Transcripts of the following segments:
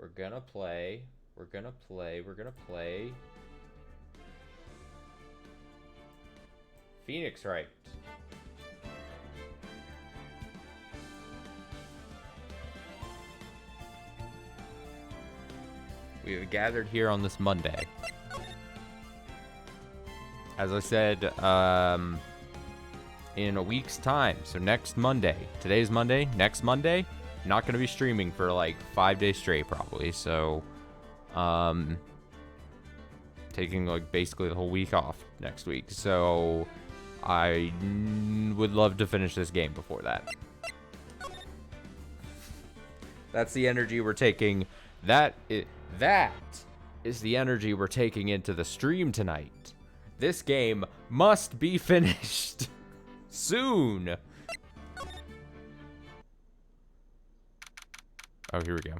We're gonna play. We're gonna play. We're gonna play. Phoenix Wright. We have gathered here on this Monday. As I said, in a week's time. So next Monday. Today's Monday. Next Monday. Not going to be streaming for like 5 days straight probably. So, taking like basically the whole week off next week. So, I would love to finish this game before that. That's the energy we're taking. That is the energy we're taking into the stream tonight. This game must be finished soon. Oh, here we go.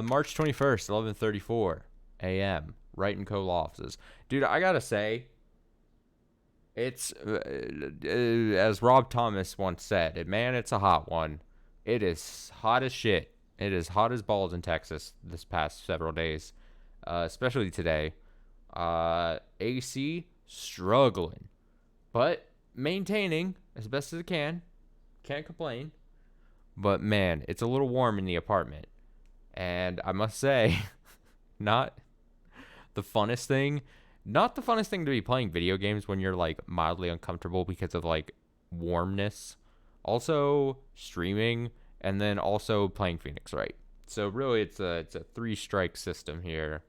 March 21st, 11:34 a.m. Wright & Co. Law Offices. Dude, I gotta say, it's, as Rob Thomas once said, man, it's a hot one. It is hot as shit. It is hot as balls in Texas this past several days, especially today. AC struggling, but maintaining as best as it can. Can't complain. But man, it's a little warm in the apartment. And I must say, not the funnest thing. Not the funnest thing to be playing video games when you're like mildly uncomfortable because of like warmness. Also streaming and then also playing Phoenix Wright. So really it's a 3-strike system here.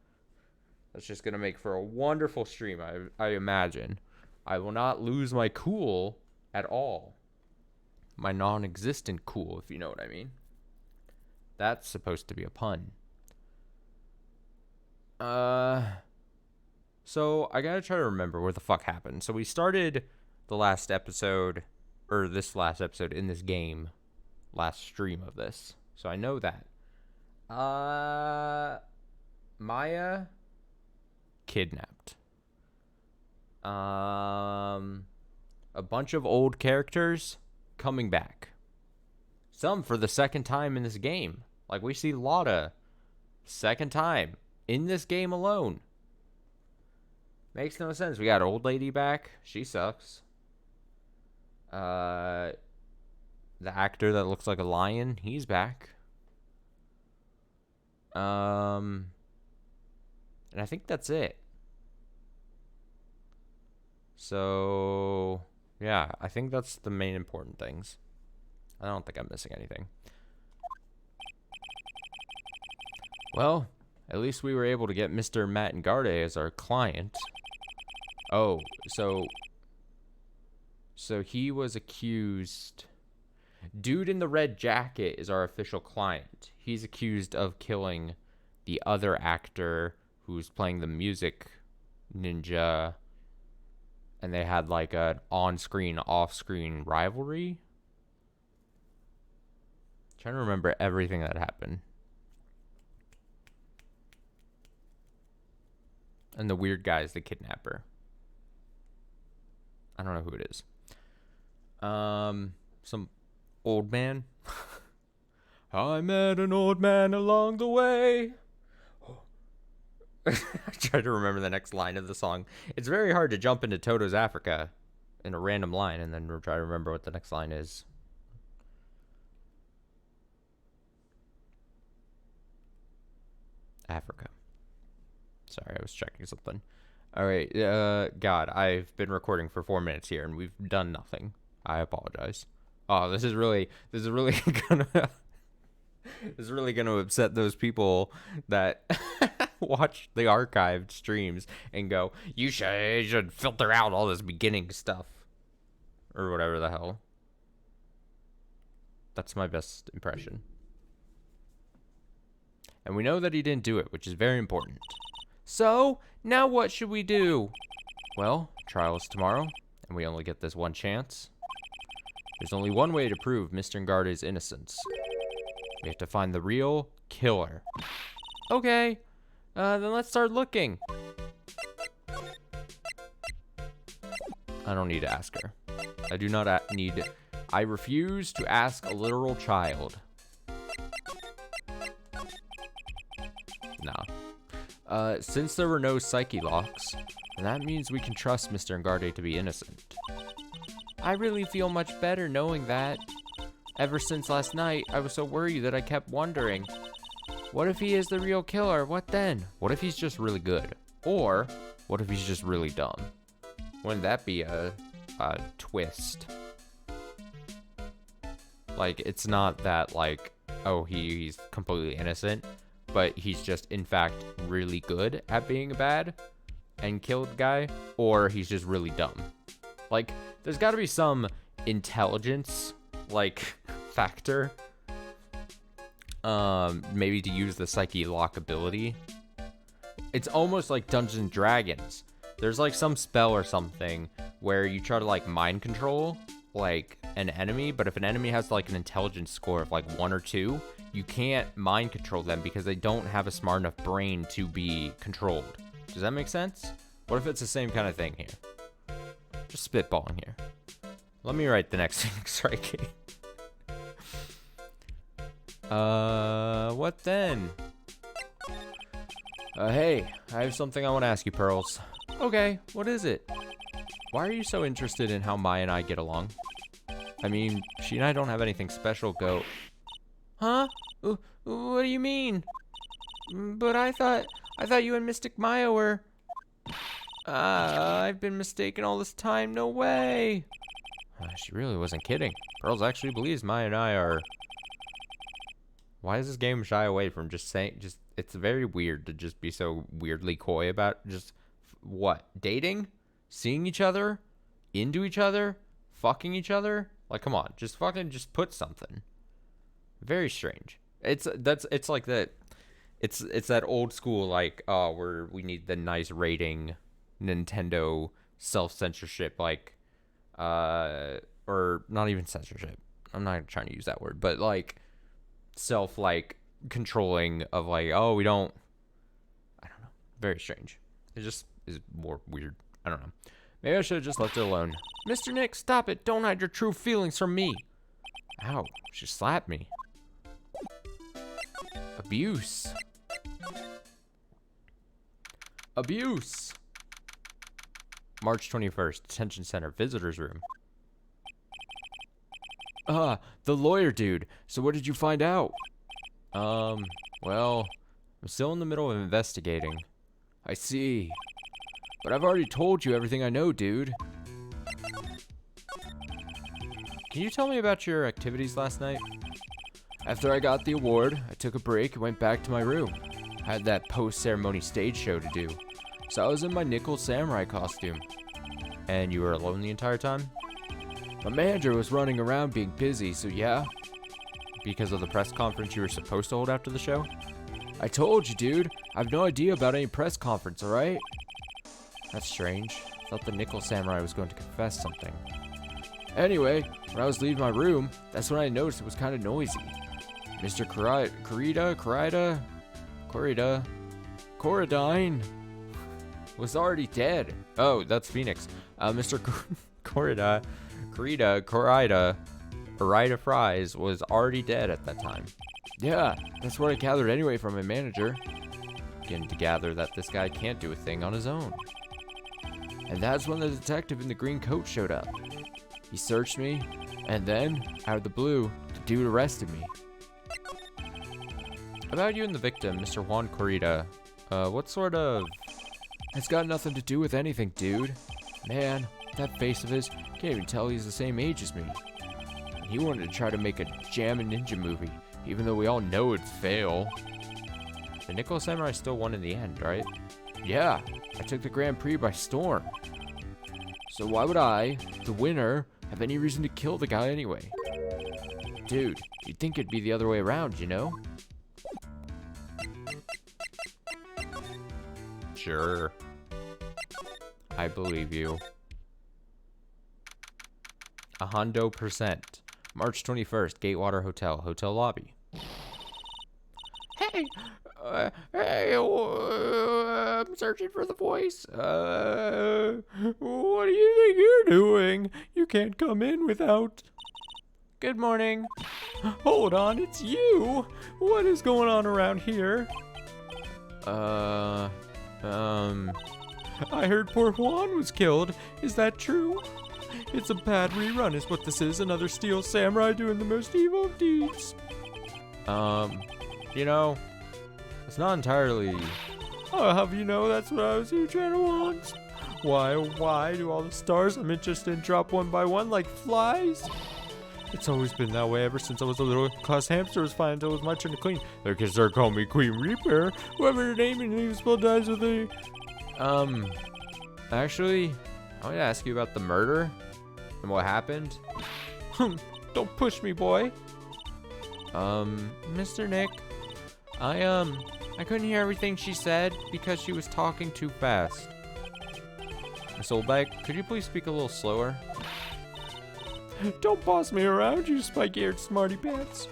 That's just going to make for a wonderful stream, I imagine. I will not lose my cool at all. My non-existent cool, if you know what I mean. That's supposed to be a pun. So I gotta try to remember what the fuck happened. So we started the last episode, or this last episode in this game, last stream of this. So I know that. Maya kidnapped. A bunch of old characters coming back. Some for the second time in this game. Like we see Lotta, second time in this game alone. Makes no sense. We got old lady back. She sucks. The actor that looks like a lion, he's back. And I think that's it. So, yeah, I think that's the main important things. I don't think I'm missing anything. Well, at least we were able to get Mr. Matt Ngarde as our client. Oh, so he was accused. Dude in the red jacket is our official client. He's accused of killing the other actor who's playing the music ninja. And they had like an on-screen, off-screen rivalry. Trying to remember everything that happened. And the weird guy is the kidnapper. I don't know who it is. Some old man. I met an old man along the way. I tried to remember the next line of the song. It's very hard to jump into Toto's Africa in a random line and then try to remember what the next line is. Africa. Sorry, I was checking something. All right, God, I've been recording for 4 minutes here and we've done nothing. I apologize. Oh, this is really gonna this is really gonna upset those people that watch the archived streams and go, you should filter out all this beginning stuff or whatever the hell. That's my best impression. And we know that he didn't do it, which is very important. So, now what should we do? Well, trial is tomorrow, and we only get this one chance. There's only one way to prove Mr. Ngarde's innocence. We have to find the real killer. Okay, then let's start looking. I don't need to ask her. I do not need... I refuse to ask a literal child. Since there were no psyche locks, then that means we can trust Mr. Ngarde to be innocent. I really feel much better knowing that. Ever since last night, I was so worried that I kept wondering, what if he is the real killer? What then? What if he's just really good? Or, what if he's just really dumb? Wouldn't that be a twist? Like, it's not that, like, oh, he's completely innocent, but he's just, in fact, really good at being bad and killed the guy, or he's just really dumb. Like, there's got to be some intelligence, like, factor, maybe to use the psyche lock ability. It's almost like Dungeons and Dragons. There's, like, some spell or something where you try to, like, mind control, like, an enemy, but if an enemy has, like, an intelligence score of, like, 1 or 2, you can't mind control them because they don't have a smart enough brain to be controlled. Does that make sense? What if it's the same kind of thing here? Just spitballing here. Let me write the next Phoenix Wright game. What then? Hey, I have something I want to ask you, Pearls. Okay, what is it? Why are you so interested in how Maya and I get along? I mean, she and I don't have anything special go... Huh? What do you mean? But I thought you and Mystic Maya were... I've been mistaken all this time, no way! She really wasn't kidding. Pearls actually believes Maya and I are... Why does this game shy away from just saying... It's very weird to just be so weirdly coy about just... What? Dating? Seeing each other? Into each other? Fucking each other? Like, come on. Just fucking just put something. Very strange. It's like that... It's that old school, like, oh, we need the nice rating Nintendo self-censorship, like, or not even censorship. I'm not trying to use that word, but, like, self, like, controlling of, like, oh, we don't... I don't know. Very strange. It just is more weird. I don't know. Maybe I should have just left it alone. Mr. Nick, stop it. Don't hide your true feelings from me. Ow. She slapped me. Abuse. Abuse. March 21st. Detention Center. Visitor's room. The lawyer dude. So what did you find out? Well, I'm still in the middle of investigating. I see. But I've already told you everything I know, dude. Can you tell me about your activities last night? After I got the award, I took a break and went back to my room. I had that post-ceremony stage show to do, so I was in my nickel samurai costume. And you were alone the entire time? My manager was running around being busy, so yeah. Because of the press conference you were supposed to hold after the show? I told you, dude. I have no idea about any press conference, alright? That's strange. I thought the nickel samurai was going to confess something. Anyway, when I was leaving my room, that's when I noticed it was kind of noisy. Mr. Corridine was already dead. Oh, that's Phoenix. Mr. Corrida Fries was already dead at that time. Yeah, that's what I gathered anyway from my manager. Beginning to gather that this guy can't do a thing on his own. And that's when the detective in the green coat showed up. He searched me, and then, out of the blue, the dude arrested me. About you and the victim, Mr. Juan Corrida, what sort of... It's got nothing to do with anything, dude. Man, that face of his, can't even tell he's the same age as me. He wanted to try to make a jammin' ninja movie, even though we all know it'd fail. The Nickel Samurai still won in the end, right? Yeah, I took the Grand Prix by storm. So why would I, the winner, have any reason to kill the guy anyway? Dude, you'd think it'd be the other way around, you know? Sure. I believe you. 100%. March 21st, Gatewater Hotel, hotel lobby. Hey, I'm searching for the voice. What do you think you're doing? You can't come in without... Good morning. Hold on, it's you. What is going on around here? I heard poor Juan was killed. Is that true? It's a bad rerun is what this is. Another steel samurai doing the most evil of deeds. You know, it's not entirely... Oh, how do you know that's what I was here trying to want? Why, oh why do all the stars I'm interested in drop one by one like flies? It's always been that way ever since I was a little class hamster was fine until it was my turn to clean. Their kids start calling me Queen Reaper. Whoever her name and leaves spell dies with her. Actually, I want to ask you about the murder and what happened. Don't push me, boy. Mr. Nick, I couldn't hear everything she said because she was talking too fast. Miss Oldbag, could you please speak a little slower? Don't boss me around, you spike-eared smarty pants.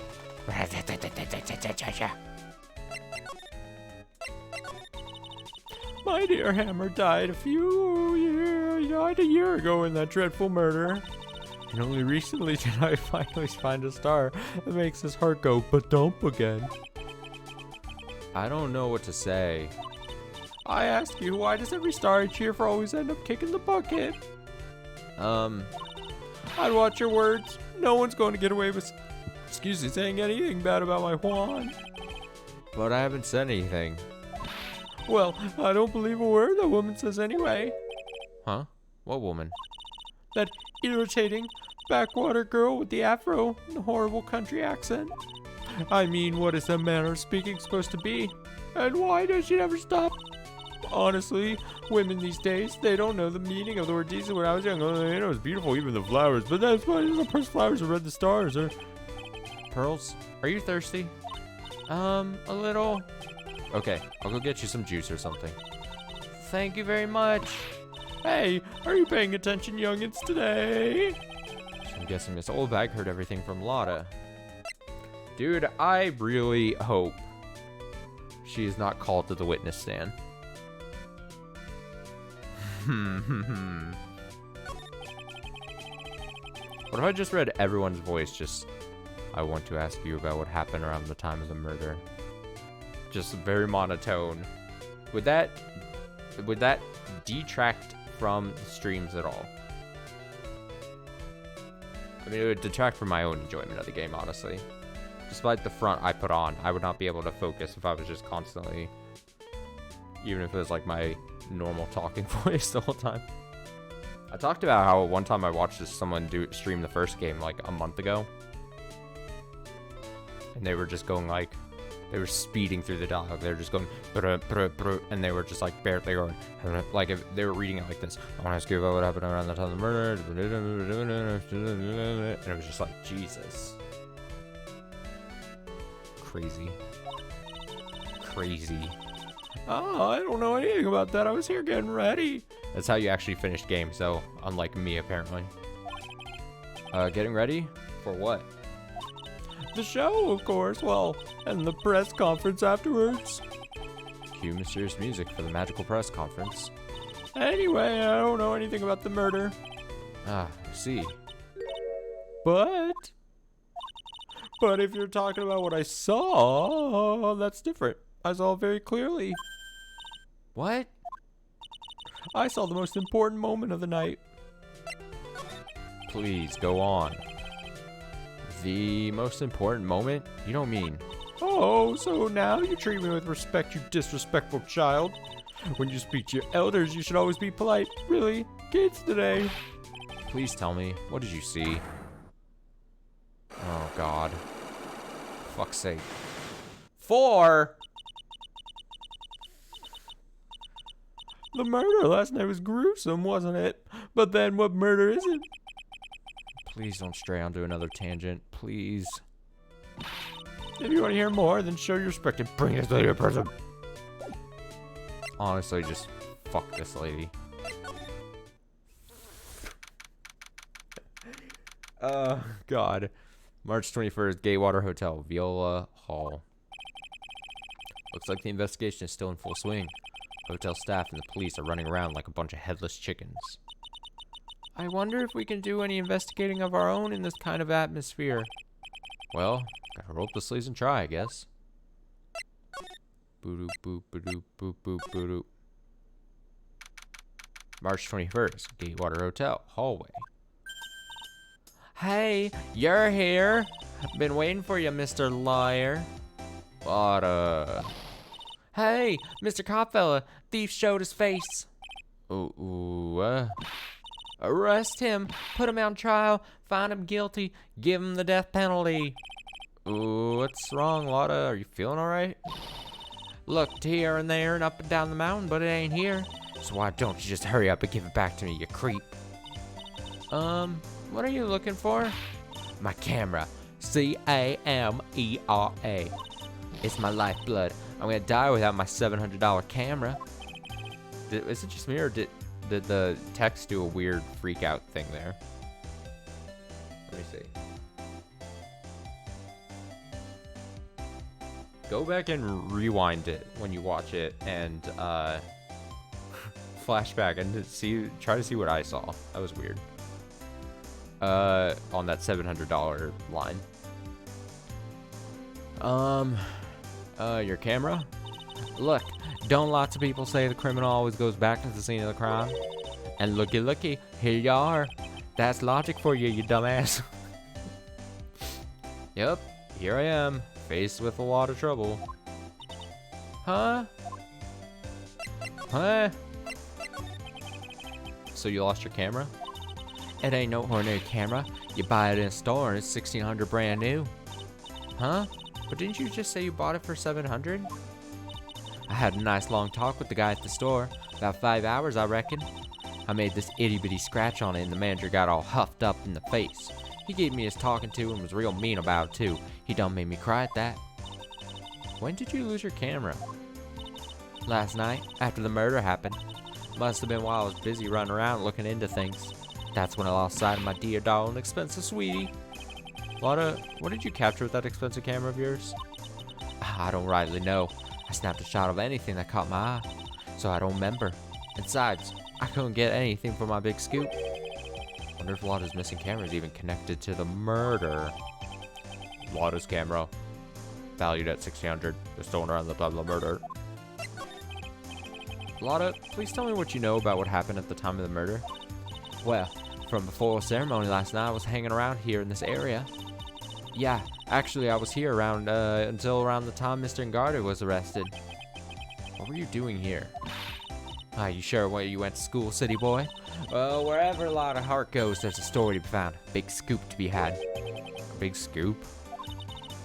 My dear Hammer died a year ago in that dreadful murder. And only recently did I finally find a star that makes his heart go ba-dump again. I don't know what to say. I ask you, why does every star I cheer for always end up kicking the bucket? I'd watch your words. No one's going to get away with, saying anything bad about my Juan. But I haven't said anything. Well, I don't believe a word that woman says anyway. Huh? What woman? That irritating backwater girl with the afro and the horrible country accent. I mean, what is that manner of speaking supposed to be? And why does she never stop? Honestly, women these days, they don't know the meaning of the word decent. When I was young, it was beautiful, even the flowers. But that's why the first flowers are red, the stars are... Pearls, are you thirsty? A little. Okay, I'll go get you some juice or something. Thank you very much. Hey, are you paying attention, youngins, today? I'm guessing Miss Oldbag heard everything from Lotta. Dude, I really hope she is not called to the witness stand. What if I just read everyone's voice? Just, I want to ask you about what happened around the time of the murder. Just very monotone. Would that detract from the streams at all? I mean, it would detract from my own enjoyment of the game, honestly. Despite the front I put on, I would not be able to focus if I was just constantly, even if it was like my normal talking voice the whole time. I talked about how one time I watched someone stream the first game like a month ago, and they were just going like, they were speeding through the dialogue. They were just going, and they were just like barely going, like if they were reading it like this. I want to ask you about what happened around the time of the murder, and it was just like, Jesus. Crazy. Oh, I don't know anything about that. I was here getting ready. That's how you actually finish game, so unlike me, apparently. Getting ready? For what? The show, of course. Well, and the press conference afterwards. Cue mysterious music for the magical press conference. Anyway, I don't know anything about the murder. Ah, I see. But if you're talking about what I saw, that's different. I saw it very clearly. What? I saw the most important moment of the night. Please, go on. The most important moment? You don't mean... Oh, so now you treat me with respect, you disrespectful child. When you speak to your elders, you should always be polite. Really? Kids today. Please tell me, what did you see? Oh, God. Fuck's sake. 4! The murder last night was gruesome, wasn't it? But then what murder is it? Please don't stray onto another tangent, please. If you want to hear more, then show your respect and bring this lady a present. Honestly, just fuck this lady. God. March 21st, Gaywater Hotel, Viola Hall. Looks like the investigation is still in full swing. Hotel staff and the police are running around like a bunch of headless chickens. I wonder if we can do any investigating of our own in this kind of atmosphere. Well, gotta roll up the sleeves and try, I guess. Boop, boop, boop, boop, boop, boop. March 21st, Gatewater Hotel, hallway. Hey, you're here. I've been waiting for you, Mr. Liar. What Hey, Mr. Copfella, thief showed his face. Arrest him, put him on trial, find him guilty, give him the death penalty. Ooh, what's wrong, Lotta? Are you feeling alright? Looked here and there and up and down the mountain, but it ain't here. So why don't you just hurry up and give it back to me, you creep? What are you looking for? My camera. C-A-M-E-R-A. It's my lifeblood. I'm gonna die without my $700 camera. Is it just me, or did the text do a weird freak out thing there? Let me see. Go back and rewind it when you watch it and flashback and try to see what I saw. That was weird. On that $700 line. Your camera? Look, don't lots of people say the criminal always goes back to the scene of the crime? And looky, here you are. That's logic for you, you dumbass. Yep, here I am, faced with a lot of trouble. Huh? So you lost your camera? It ain't no ordinary camera. You buy it in a store and it's $1,600 brand new. Huh? But didn't you just say you bought it for $700? I had a nice long talk with the guy at the store. About 5 hours, I reckon. I made this itty-bitty scratch on it and the manager got all huffed up in the face. He gave me his talking to and was real mean about it too. He done made me cry at that. When did you lose your camera? Last night, after the murder happened. Must have been while I was busy running around looking into things. That's when I lost sight of my dear darling expensive sweetie. Lotta, what did you capture with that expensive camera of yours? I don't rightly know. I snapped a shot of anything that caught my eye, so I don't remember. Besides, I couldn't get anything for my big scoop. Wonder if Lotta's missing camera is even connected to the murder. Lotta's camera, valued at $1,600, was stolen around the time of the murder. Lotta, please tell me what you know about what happened at the time of the murder. Well, from before the ceremony last night, I was hanging around here in this area. Yeah, actually, I was here around until around the time Mr. Ngardu was arrested. What were you doing here? Are you sure where you went to school, city boy? Well, wherever a lot of heart goes, there's a story to be found. Big scoop to be had. A big scoop?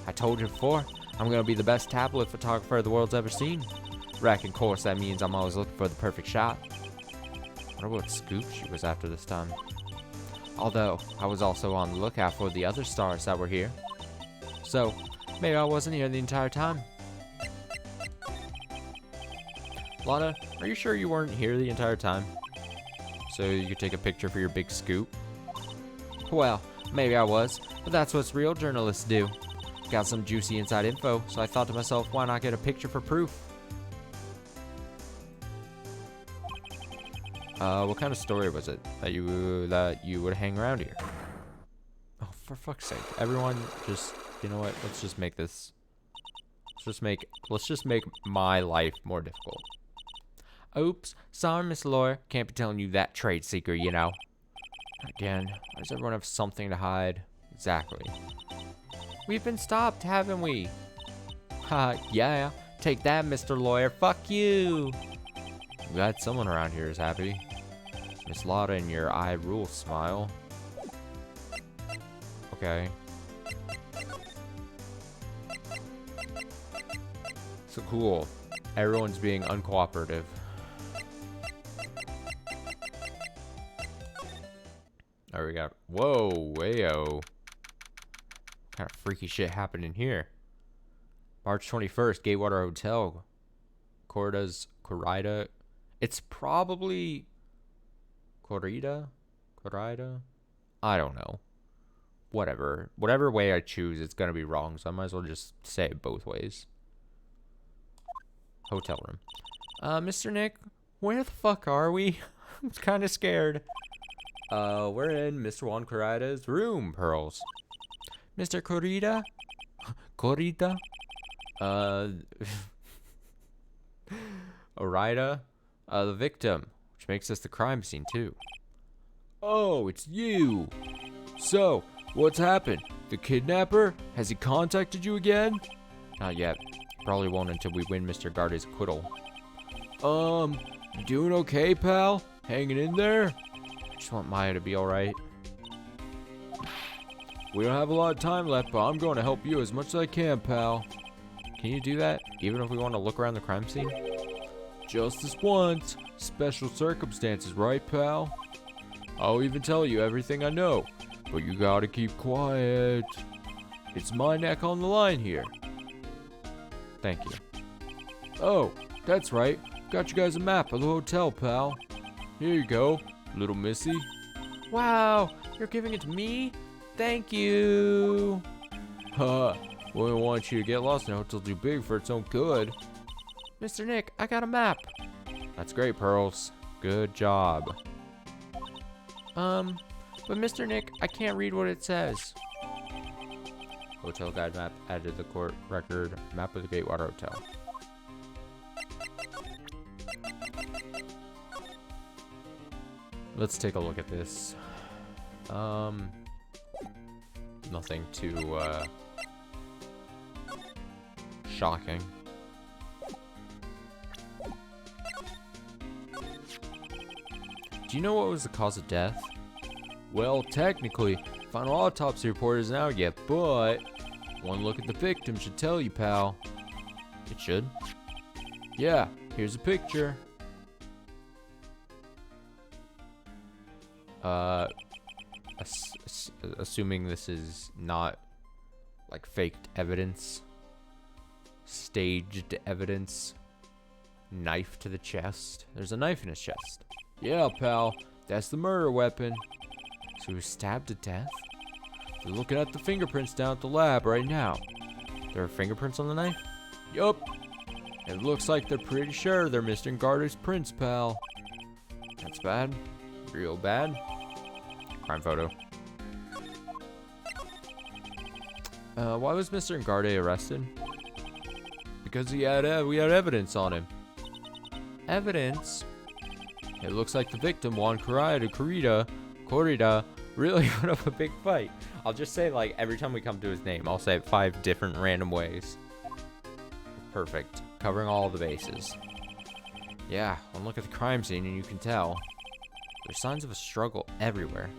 I told you before, I'm gonna be the best tabloid photographer the world's ever seen. Reckon, of course, that means I'm always looking for the perfect shot. I wonder what scoop she was after this time. Although, I was also on the lookout for the other stars that were here. So, maybe I wasn't here the entire time. Lotta, are you sure you weren't here the entire time? So you could take a picture for your big scoop? Well, maybe I was, but that's what real journalists do. Got some juicy inside info, so I thought to myself, why not get a picture for proof? What kind of story was it that you would hang around here? Oh, for fuck's sake! Everyone, just you know what? Let's just make this. Let's just make my life more difficult. Oops, sorry, Miss Lawyer. Can't be telling you that trade secret, you know. Again, why does everyone have something to hide? Exactly. We've been stopped, haven't we? Ha, yeah. Take that, Mr. Lawyer. Fuck you. I'm glad someone around here is happy. Miss Lotta and your I rule smile. Okay. So cool. Everyone's being uncooperative. Alright, we got. Whoa, wayo. What kind of freaky shit happened in here? March 21st, Gatewater Hotel. Corrida. It's probably Corrida? I don't know. Whatever. Whatever way I choose, it's gonna be wrong, so I might as well just say it both ways. Hotel room. Mr. Nick, where the fuck are we? I'm kinda scared. We're in Mr. Juan Corrida's room, Pearls. Mr. Corrida? Corrida? Orida, the victim, which makes this the crime scene too. Oh, it's you. So, what's happened? The kidnapper? Has he contacted you again? Not yet. Probably won't until we win Mr. Garde's acquittal. You doing okay, pal? Hanging in there? I just want Maya to be alright. We don't have a lot of time left, but I'm going to help you as much as I can, pal. Can you do that, even if we want to look around the crime scene? Just this once. Special circumstances, right, pal? I'll even tell you everything I know, but you gotta keep quiet. It's my neck on the line here. Thank you. Oh, that's right. Got you guys a map of the hotel, pal. Here you go, little missy. Wow, you're giving it to me? Thank you. Huh, we don't want you to get lost in a hotel too big for its own good. Mr. Nick, I got a map. That's great, Pearls. Good job. But Mr. Nick, I can't read what it says. Hotel guide map added to the court record. Map of the Gatewater Hotel. Let's take a look at this. Nothing too shocking. Do you know what was the cause of death? Well, technically, final autopsy report isn't out yet, but one look at the victim should tell you, pal. It should. Yeah, here's a picture. Assuming this is not like faked evidence, staged evidence. Knife to the chest. There's a knife in his chest. Yeah, pal, that's the murder weapon. So he was stabbed to death? They're looking at the fingerprints down at the lab right now. There are fingerprints on the knife? Yup. It looks like they're pretty sure they're Mr. Garter's prints, pal. That's bad. Real bad. Crime photo. Why was Mr. Ngarde arrested? Because we had evidence on him. Evidence? It looks like the victim, Juan Corrida, really put up a big fight. I'll just say, like, every time we come to his name, I'll say it 5 different random ways. Perfect. Covering all the bases. Yeah, one look at the crime scene and you can tell. There's signs of a struggle everywhere.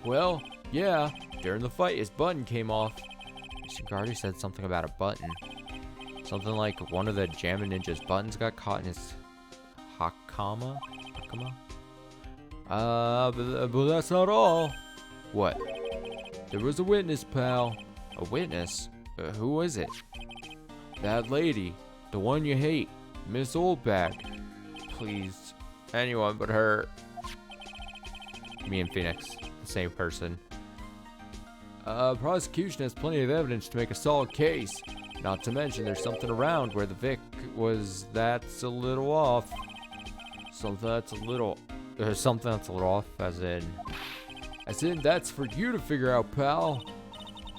Well, yeah, during the fight his button came off. Mr. Gardy said something about a button. Something like one of the Jammin' Ninja's buttons got caught in his Hakama? But that's not all. What? There was a witness, pal. A witness? Who was it? That lady. The one you hate. Miss Oldbag. Please. Anyone but her. Me and Phoenix. The same person. Prosecution has plenty of evidence to make a solid case. Not to mention there's something around where the Vic was that's a little off. Something that's a little off, as in that's for you to figure out, pal.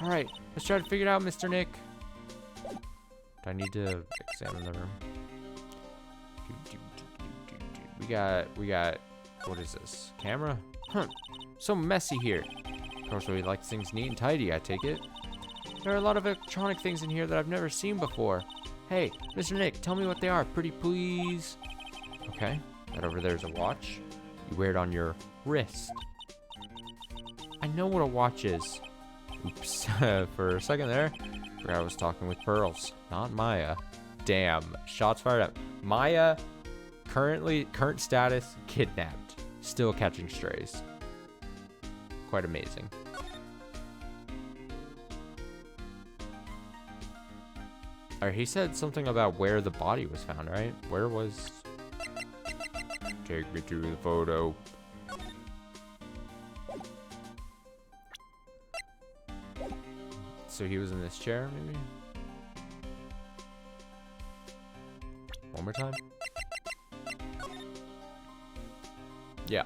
Alright, let's try to figure it out, Mr. Nick. Do I need to examine the room? We got, what is this? Camera? Huh, so messy here. Of course, we like things neat and tidy, I take it. There are a lot of electronic things in here that I've never seen before. Hey, Mr. Nick, tell me what they are, pretty please. Okay, that over there is a watch. You wear it on your wrist. I know what a watch is. Oops, for a second there, I forgot I was talking with Pearls, not Maya. Damn, shots fired up. Maya, current status, kidnapped. Still catching strays. Quite amazing. Alright, he said something about where the body was found, right? Where was... Take me to the photo. So he was in this chair, maybe? One more time? Yeah.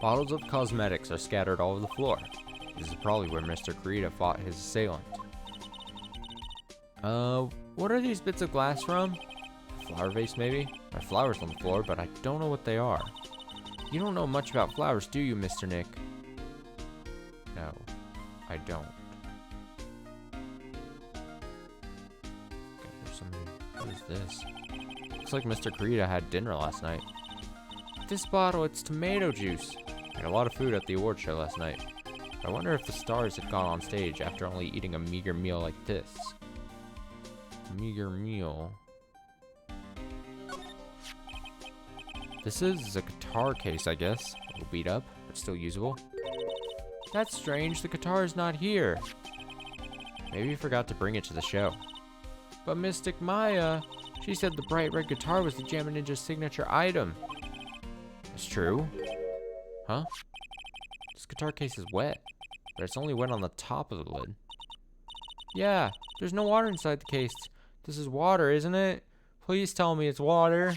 Bottles of cosmetics are scattered all over the floor. This is probably where Mr. Kurita fought his assailant. What are these bits of glass from? Flower vase, maybe? There are flowers on the floor, but I don't know what they are. You don't know much about flowers, do you, Mr. Nick? No, I don't. Okay, there's somebody. What is this? Looks like Mr. Karita had dinner last night. This bottle, it's tomato juice. I had a lot of food at the award show last night. I wonder if the stars had gone on stage after only eating a meager meal like this. Meager meal. This is a guitar case, I guess. A little beat up, but still usable. That's strange, the guitar is not here. Maybe you forgot to bring it to the show. But Mystic Maya, she said the bright red guitar was the Jammin' Ninja's signature item. That's true. Huh? This guitar case is wet, but it's only wet on the top of the lid. Yeah, there's no water inside the case. This is water, isn't it? Please tell me it's water.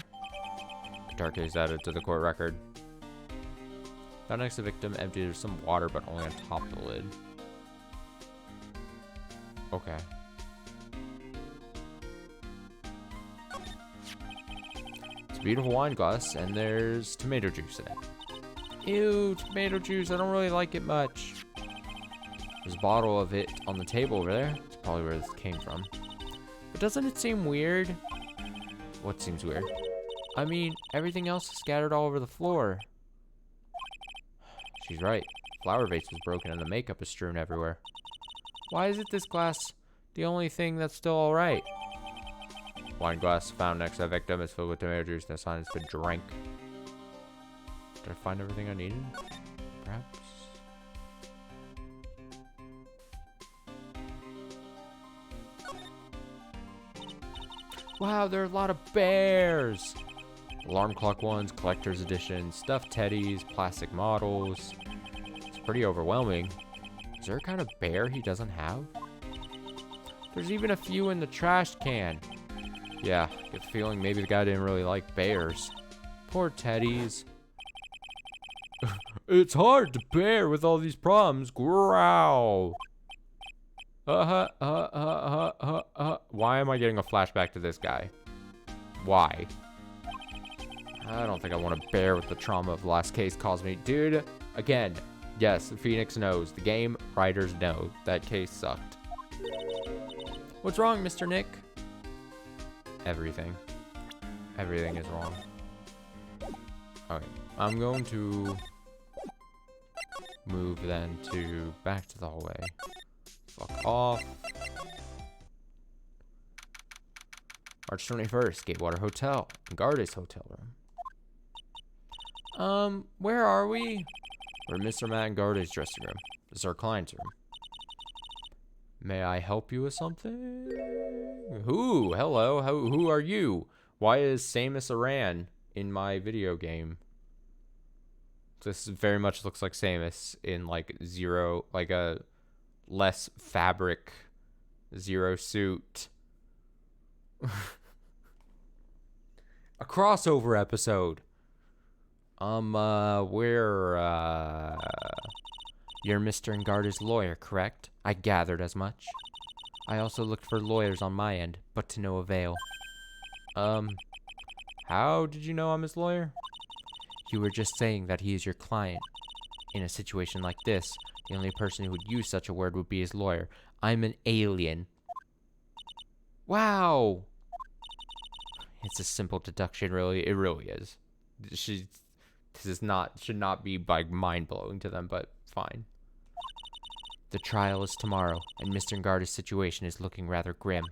Guitar case added to the court record. Found next to victim, empty. There's some water, but only on top of the lid. Okay. It's a beautiful wine glass, and there's tomato juice in it. Ew, tomato juice. I don't really like it much. There's a bottle of it on the table over there. That's probably where this came from. But doesn't it seem weird? What seems weird? I mean, everything else is scattered all over the floor. She's right. Flower vase was broken and the makeup is strewn everywhere. Why isn't this glass the only thing that's still alright? Wine glass found next to the victim is filled with tomato juice and the sign has been drank. Did I find everything I needed? Perhaps? Wow, there are a lot of bears! Alarm clock ones, collector's edition, stuffed teddies, plastic models. It's pretty overwhelming. Is there a kind of bear he doesn't have? There's even a few in the trash can. Yeah, I get the feeling maybe the guy didn't really like bears. Poor teddies. It's hard to bear with all these problems. Growl. Why am I getting a flashback to this guy? Why? I don't think I want to bear with the trauma of the last case caused me. Dude, again, yes, Phoenix knows. The game writers know that case sucked. What's wrong, Mr. Nick? Everything. Everything is wrong. Okay, I'm going to move then to back to the hallway. Fuck off. March 21st, Gatewater Hotel, Garda's hotel room. Where are we? We're in Mr. Matt and Garda's dressing room. This is our client's room. May I help you with something? Who? Hello, who are you? Why is Samus Aran in my video game? This very much looks like Samus in like zero, like a less fabric, zero suit. A crossover episode. You're Mr. Ngarda's lawyer, correct? I gathered as much. I also looked for lawyers on my end, but to no avail. How did you know I'm his lawyer? You were just saying that he is your client. In a situation like this, the only person who would use such a word would be his lawyer. I'm an alien. Wow! It's a simple deduction, really. It really is. This should not be like mind-blowing to them, but fine. The trial is tomorrow, and Mr. Ngarda's situation is looking rather grim.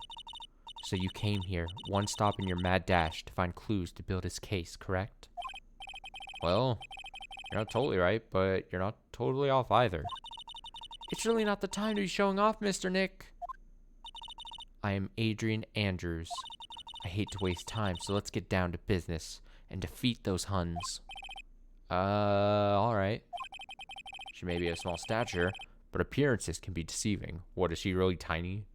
So you came here, one stop in your mad dash, to find clues to build his case, correct? Well, you're not totally right, but you're not totally off either. It's really not the time to be showing off, Mr. Nick. I am Adrian Andrews. I hate to waste time, so let's get down to business and defeat those Huns. Alright. She may be a small stature, but appearances can be deceiving. What, is she really tiny?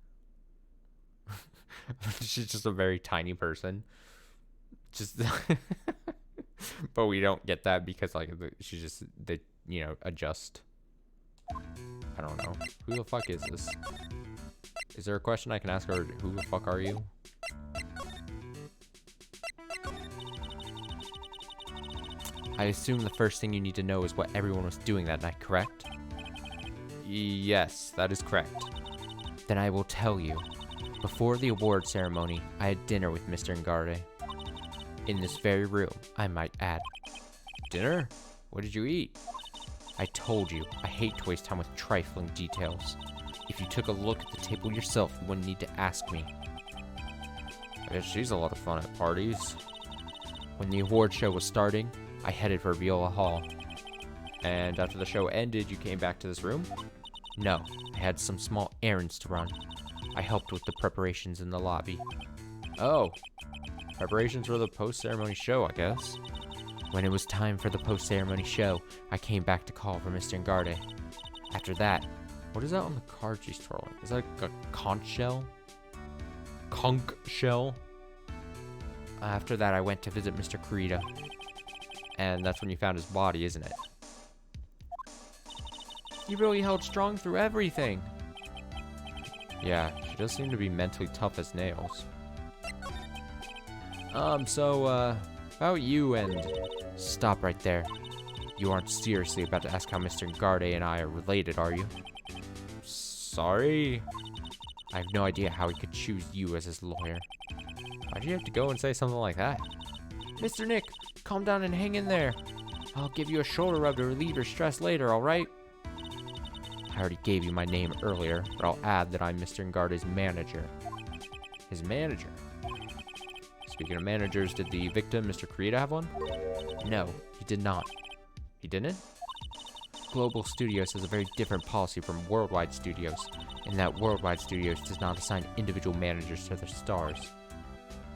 She's just a very tiny person. Just, but we don't get that because like she's just adjust. I don't know. Who the fuck is this? Is there a question I can ask her? Who the fuck are you? I assume the first thing you need to know is what everyone was doing that night, correct? Yes, that is correct. Then I will tell you. Before the award ceremony, I had dinner with Mr. Ngarde. In this very room, I might add. Dinner? What did you eat? I told you, I hate to waste time with trifling details. If you took a look at the table yourself, you wouldn't need to ask me. I guess she's a lot of fun at parties. When the award show was starting, I headed for Viola Hall. And after the show ended, you came back to this room? No, I had some small errands to run. I helped with the preparations in the lobby. Oh, preparations for the post-ceremony show, I guess. When it was time for the post-ceremony show, I came back to call for Mr. Ngarde. After that, what is that on the card she's twirling? Is that like a conch shell? Conch shell? After that, I went to visit Mr. Kurita. And that's when you found his body, isn't it? You really held strong through everything. Yeah, she does seem to be mentally tough as nails. About you and... Stop right there. You aren't seriously about to ask how Mr. Ngarde and I are related, are you? Sorry? I have no idea how he could choose you as his lawyer. Why'd you have to go and say something like that? Mr. Nick, calm down and hang in there. I'll give you a shoulder rub to relieve your stress later, alright? I already gave you my name earlier, but I'll add that I'm Mr. Ngarde's manager. His manager? Speaking of managers, did the victim, Mr. Kurita, have one? No, he did not. He didn't? Global Studios has a very different policy from Worldwide Studios, in that Worldwide Studios does not assign individual managers to their stars.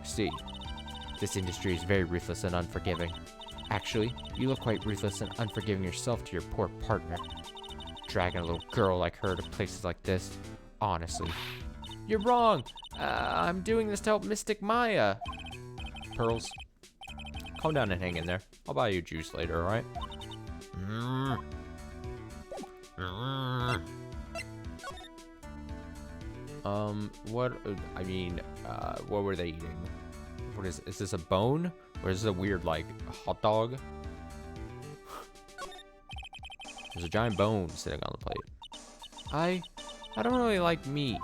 See, this industry is very ruthless and unforgiving. Actually, you look quite ruthless and unforgiving yourself to your poor partner. Dragging a little girl like her to places like this, honestly. You're wrong! I'm doing this to help Mystic Maya. Pearls, calm down and hang in there. I'll buy you juice later, alright? What were they eating? What is this a bone? Or is this a weird, like, hot dog? There's a giant bone sitting on the plate. I don't really like meat.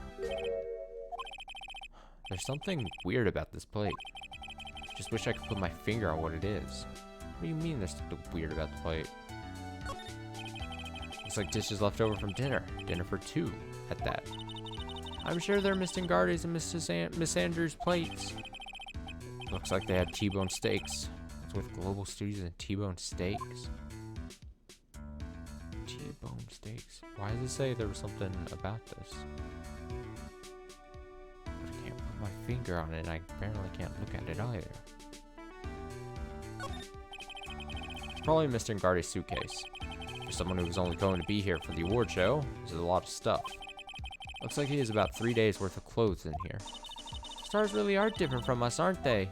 There's something weird about this plate. Just wish I could put my finger on what it is. What do you mean there's something weird about the plate? Looks like dishes left over from dinner. Dinner for two, at that. I'm sure they're Miss Ngarde's and Miss Andrews' plates. Looks like they had T-bone steaks. What's with Global Studios and T-bone steaks? T-bone steaks. Why does it say there was something about this? But I can't put my finger on it, and I apparently can't look at it either. It's probably Mr. Ngarde's suitcase. For someone who was only going to be here for the award show, this is a lot of stuff. Looks like he has about 3 days worth of clothes in here. Stars really are different from us, aren't they?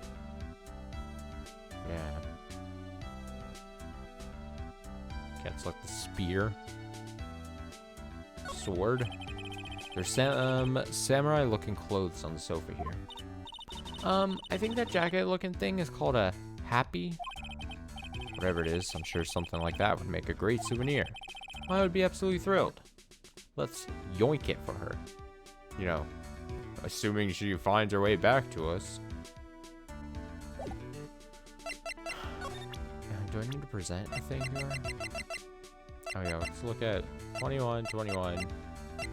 Yeah. Can't select the spear. Sword. There's samurai-looking clothes on the sofa here. I think that jacket-looking thing is called a happy. Whatever it is, I'm sure something like that would make a great souvenir. I would be absolutely thrilled. Let's yoink it for her. You know, assuming she finds her way back to us. Do I need to present a thing here? Oh yeah, let's look at 21,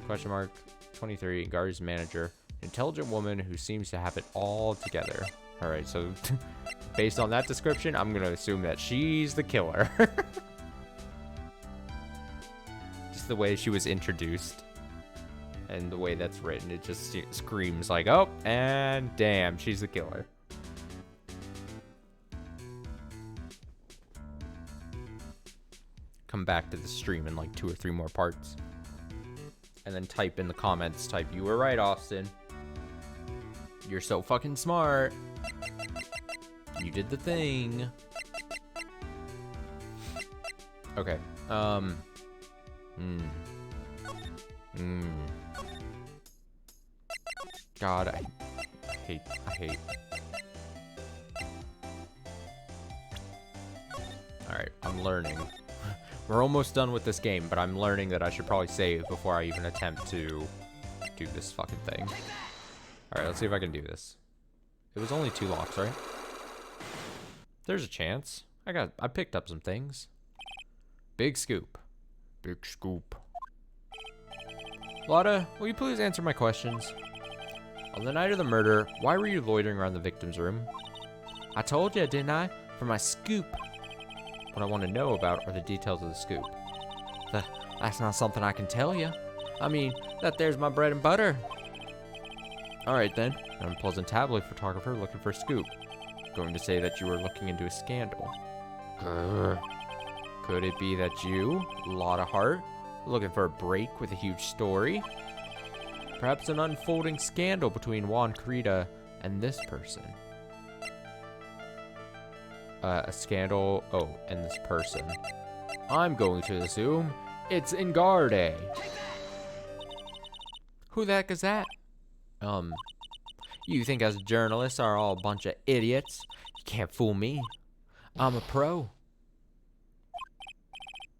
question mark, 23, Ngarde's manager. Intelligent woman who seems to have it all together. Alright, so based on that description, I'm gonna assume that she's the killer. Just the way she was introduced. And the way that's written, it just screams like, oh, and damn, she's the killer. Come back to the stream in like 2 or 3 more parts. And then type in the comments, you were right, Austin. You're so fucking smart. You did the thing. Okay. God, I hate. Alright, I'm learning. We're almost done with this game, but I'm learning that I should probably save before I even attempt to do this fucking thing. Alright, let's see if I can do this. It was only 2 locks, right? There's a chance. I picked up some things. Big scoop. Big scoop. Lotta, will you please answer my questions? On the night of the murder, why were you loitering around the victim's room? I told you, didn't I? For my scoop. What I want to know about are the details of the scoop. That's not something I can tell you. I mean, that there's my bread and butter. Alright then, an unpleasant tabloid photographer looking for a scoop. Going to say that you were looking into a scandal. Grr. Could it be that you, Lotta Hart, looking for a break with a huge story? Perhaps an unfolding scandal between Juan Carita and this person. A scandal, and this person. I'm going to assume it's Ingarde. Who the heck is that? You think us journalists are all a bunch of idiots? You can't fool me. I'm a pro.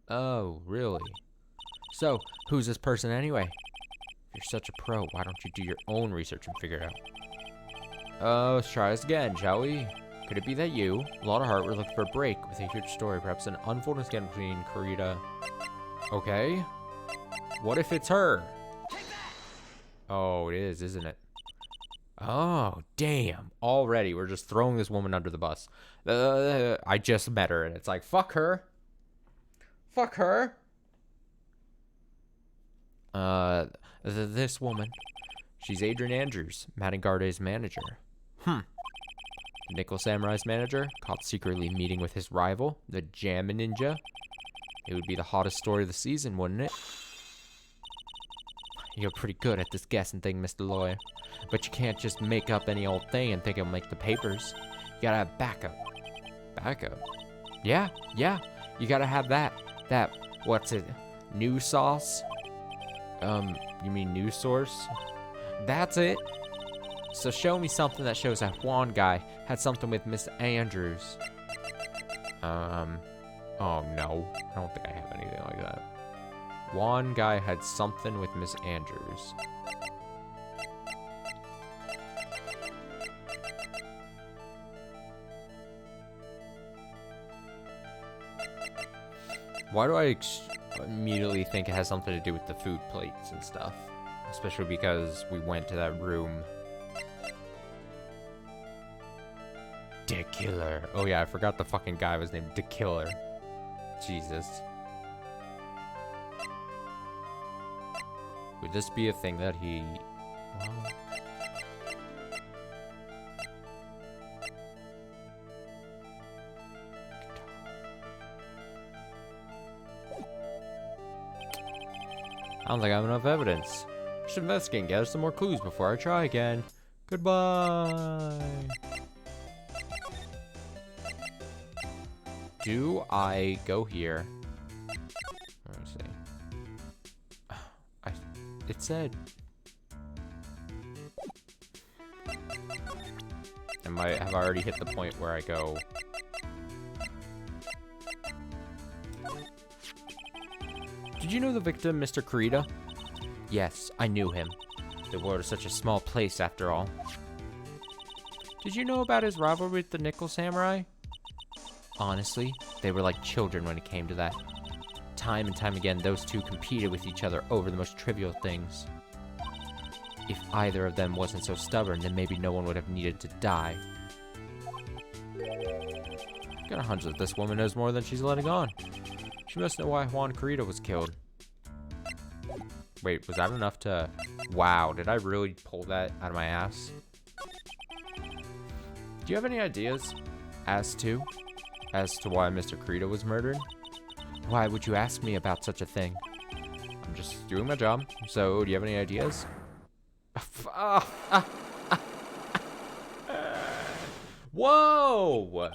Oh, really? So, who's this person anyway? If you're such a pro, why don't you do your own research and figure it out? Let's try this again, shall we? Could it be that you, Lotta Hart, were looking for a break with a huge story, perhaps an unfolding scandal between Carita? Okay. What if it's her? Oh, it is, isn't it? Oh, damn. Already, we're just throwing this woman under the bus. I just met her, and it's like, fuck her. Fuck her. This woman. She's Adrian Andrews, Matt Ingarde's manager. Nickel Samurai's manager, caught secretly meeting with his rival, the Jammin' Ninja. It would be the hottest story of the season, wouldn't it? You're pretty good at this guessing thing, Mr. Lawyer. But you can't just make up any old thing and think it'll make the papers. You gotta have backup. Backup? Yeah. You gotta have that. What's it? News sauce? You mean news source? That's it. So show me something that shows that Juan guy had something with Miss Andrews. Oh no. I don't think I have anything like that. Juan guy had something with Miss Andrews. Why do I immediately think it has something to do with the food plates and stuff? Especially because we went to that room. The Killer. Oh yeah, I forgot the fucking guy was named The Killer. Jesus. Would this be a thing that he... Well... I don't think I have enough evidence. I should investigate and gather some more clues before I try again. Goodbye. Do I go here? Let me see. It said. Have I already hit the point where I go? Did you know the victim, Mr. Carita? Yes, I knew him. The world is such a small place after all. Did you know about his rivalry with the Nickel Samurai? Honestly, they were like children when it came to that. Time and time again, those two competed with each other over the most trivial things. If either of them wasn't so stubborn, then maybe no one would have needed to die. Got a hunch that this woman knows more than she's letting on. She must know why Juan Carita was killed. Wait, was that enough to... Wow, did I really pull that out of my ass? Do you have any ideas as to why Mr. Carita was murdered? Why would you ask me about such a thing? I'm just doing my job. So, do you have any ideas? Whoa!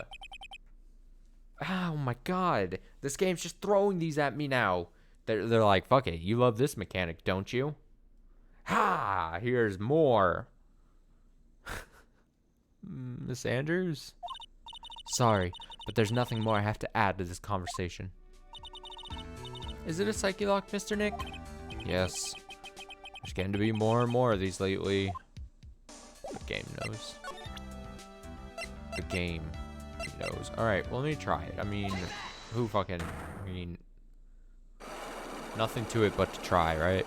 Oh my god. This game's just throwing these at me now. They're like, fuck it. You love this mechanic, don't you? Ha! Here's more. Miss Andrews? Sorry, but there's nothing more I have to add to this conversation. Is it a psyche lock, Mr. Nick? Yes. There's getting to be more and more of these lately. The game knows. The game knows. Alright, well, let me try it. I mean, who fucking... I mean... Nothing to it but to try, right?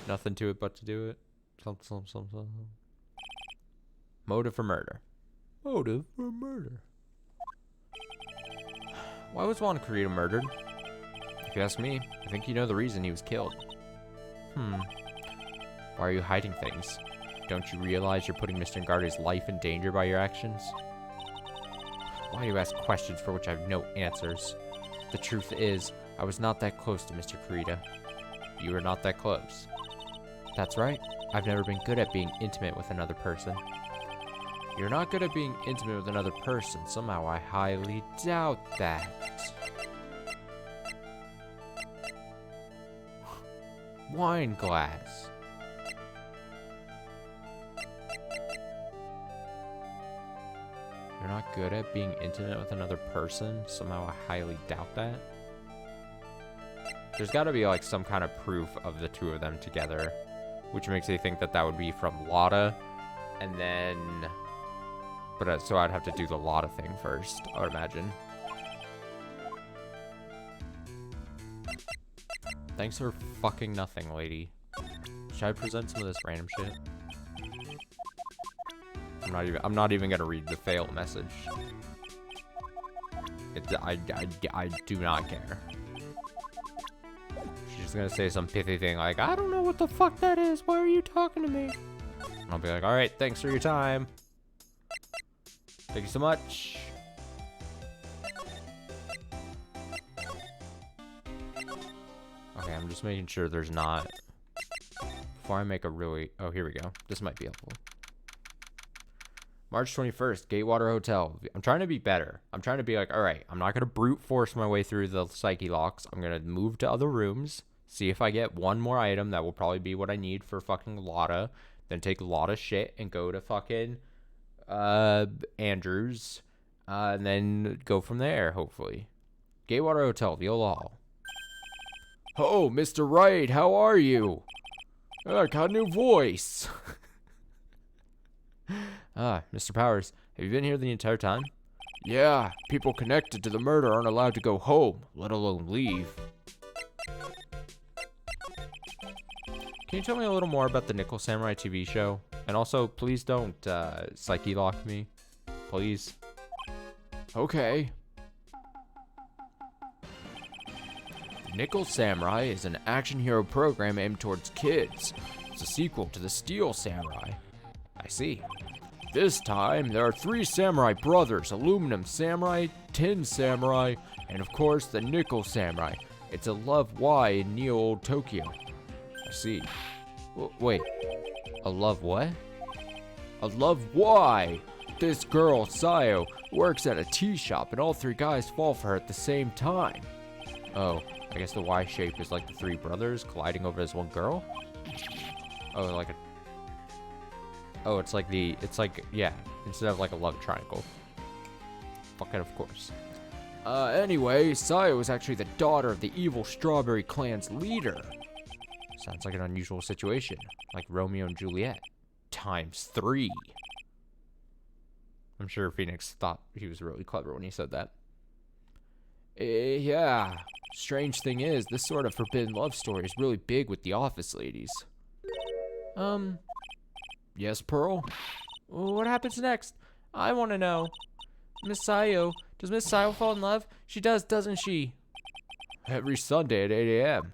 Nothing to it but to do it. Something. Motive for murder. Motive for murder. Why was Juan Corrida murdered? If you ask me, I think you know the reason he was killed. Why are you hiding things? Don't you realize you're putting Mr. Ngarda's life in danger by your actions? Why do you ask questions for which I have no answers? The truth is, I was not that close to Mr. Corrida. You were not that close. That's right. I've never been good at being intimate with another person. You're not good at being intimate with another person. Somehow I highly doubt that. Wine glass. You're not good at being intimate with another person? Somehow I highly doubt that. There's got to be like some kind of proof of the two of them together, which makes me think that that would be from Lotta, and then, but so I'd have to do the Lotta thing first, I would imagine. Thanks for fucking nothing, lady. Should I present some of this random shit? I'm not even gonna read the fail message. I do not care. She's gonna say some pithy thing like, I don't know what the fuck that is. Why are you talking to me? And I'll be like, all right, thanks for your time. Thank you so much. Okay, I'm just making sure there's not. Before I make a really, oh, here we go. This might be helpful. March 21st, Gatewater Hotel. I'm trying to be better. I'm trying to be like, all right, I'm not going to brute force my way through the psyche locks. I'm going to move to other rooms, see if I get one more item that will probably be what I need for fucking Lotta, then take Lotta shit and go to fucking Andrews, and then go from there, hopefully. Gatewater Hotel, Viola Hall. Oh, Mr. Wright, how are you? I got a new voice. Mr. Powers, have you been here the entire time? Yeah, people connected to the murder aren't allowed to go home, let alone leave. Can you tell me a little more about the Nickel Samurai TV show? And also, please don't psyche lock me. Please. Okay. Nickel Samurai is an action hero program aimed towards kids. It's a sequel to the Steel Samurai. I see. This time, there are 3 samurai brothers, Aluminum Samurai, Tin Samurai, and of course, the Nickel Samurai. It's a Love Y in Neo Tokyo. I see. Wait, a Love what? A Love Y! This girl, Sayo, works at a tea shop and all 3 guys fall for her at the same time. Oh, I guess the Y shape is like the 3 brothers colliding over this one girl? Oh, like a... Oh, it's like, yeah, instead of like a love triangle. Fucking of course. Anyway, Sayo is actually the daughter of the evil Strawberry Clan's leader. Sounds like an unusual situation, like Romeo and Juliet, ×3. I'm sure Phoenix thought he was really clever when he said that. Yeah. Strange thing is, this sort of forbidden love story is really big with the office ladies. Yes, Pearl? What happens next? I want to know. Miss Sayo. Does Miss Sayo fall in love? She does, doesn't she? Every Sunday at 8 a.m.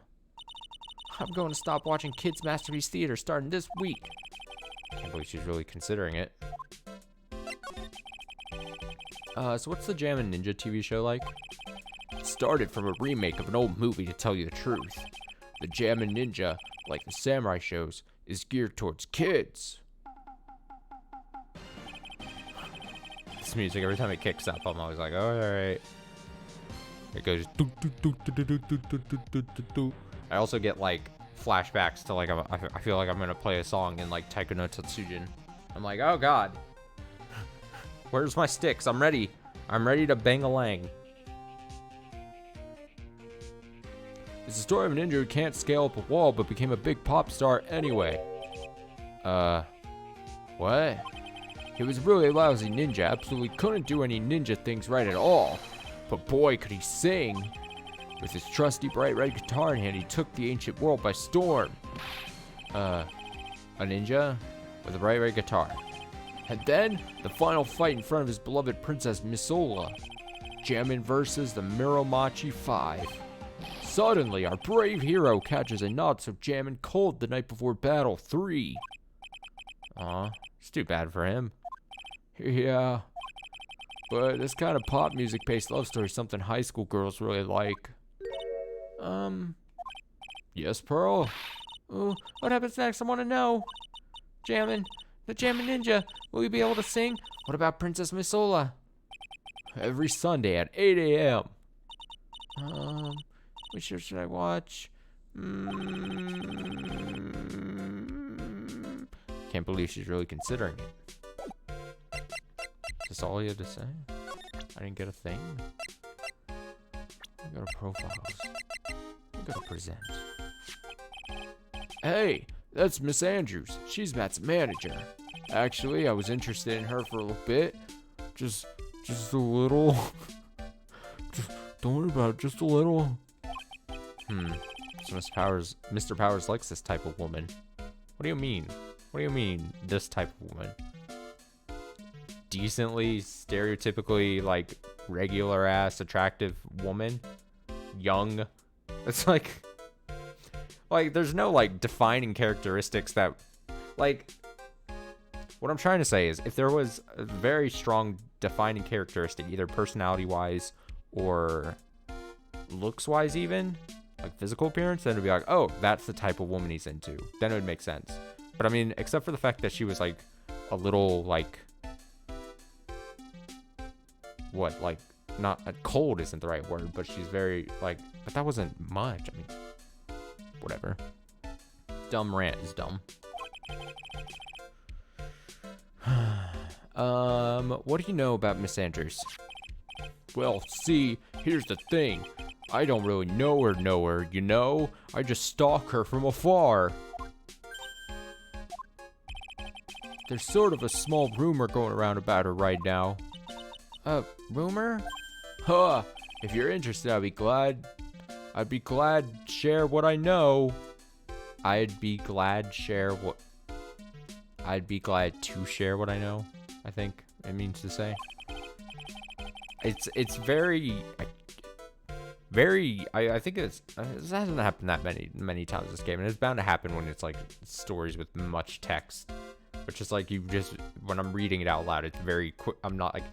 I'm going to stop watching Kids Masterpiece Theater starting this week. Can't believe she's really considering it. So what's the Jammin' Ninja TV show like? It started from a remake of an old movie, to tell you the truth. The Jammin' Ninja, like the samurai shows, is geared towards kids. This music, every time it kicks up, I'm always like, oh, alright. It goes... I also get, like, flashbacks to, like, I feel like I'm gonna play a song in, like, Taiko no Tatsujin. I'm like, oh, God. Where's my sticks? I'm ready. I'm ready to bang-a-lang. It's the story of a ninja who can't scale up a wall but became a big pop star anyway. What? He was a really lousy ninja, absolutely couldn't do any ninja things right at all. But boy, could he sing. With his trusty bright red guitar in hand, he took the ancient world by storm. A ninja with a bright red guitar. And then, the final fight in front of his beloved Princess Misola. Jammin' versus the bubmanXIV. Suddenly, our brave hero catches a not-so-jammin' cold the night before Battle 3. Aw, it's too bad for him. Yeah, but this kind of pop music-based love story is something high school girls really like. Yes, Pearl? Ooh, what happens next? I want to know. Jammin', the Jammin' Ninja, will you be able to sing? What about Princess Misola? Every Sunday at 8 a.m. Which show should I watch? Can't believe she's really considering it. Is this all you had to say? I didn't get a thing. I go to profiles. I go to present. Hey, that's Miss Andrews. She's Matt's manager. Actually, I was interested in her for a little bit. Just a little. Don't worry about it, just a little. So Mr. Powers likes this type of woman. What do you mean? What do you mean, this type of woman? Decently, stereotypically, like, regular-ass, attractive woman? Young? It's like, there's no, like, defining characteristics that, like, what I'm trying to say is, if there was a very strong defining characteristic, either personality-wise or looks-wise even, like physical appearance, then it'd be like, oh, that's the type of woman he's into. Then it would make sense. But I mean, except for the fact that she was like a little like, what, like, not cold isn't the right word, but she's very like, but that wasn't much. I mean, whatever. Dumb rant is dumb. What do you know about Miss Andrews? Well, see, here's the thing. I don't really know her, you know? I just stalk her from afar. There's sort of a small rumor going around about her right now. Rumor? Huh, if you're interested, I'd be glad to share what I know. I'd be glad to share what I know, I think it means to say. It's very, I think this hasn't happened that many times in this game, and it's bound to happen when it's like stories with much text, which is like when I'm reading it out loud, it's very quick. I'm not like,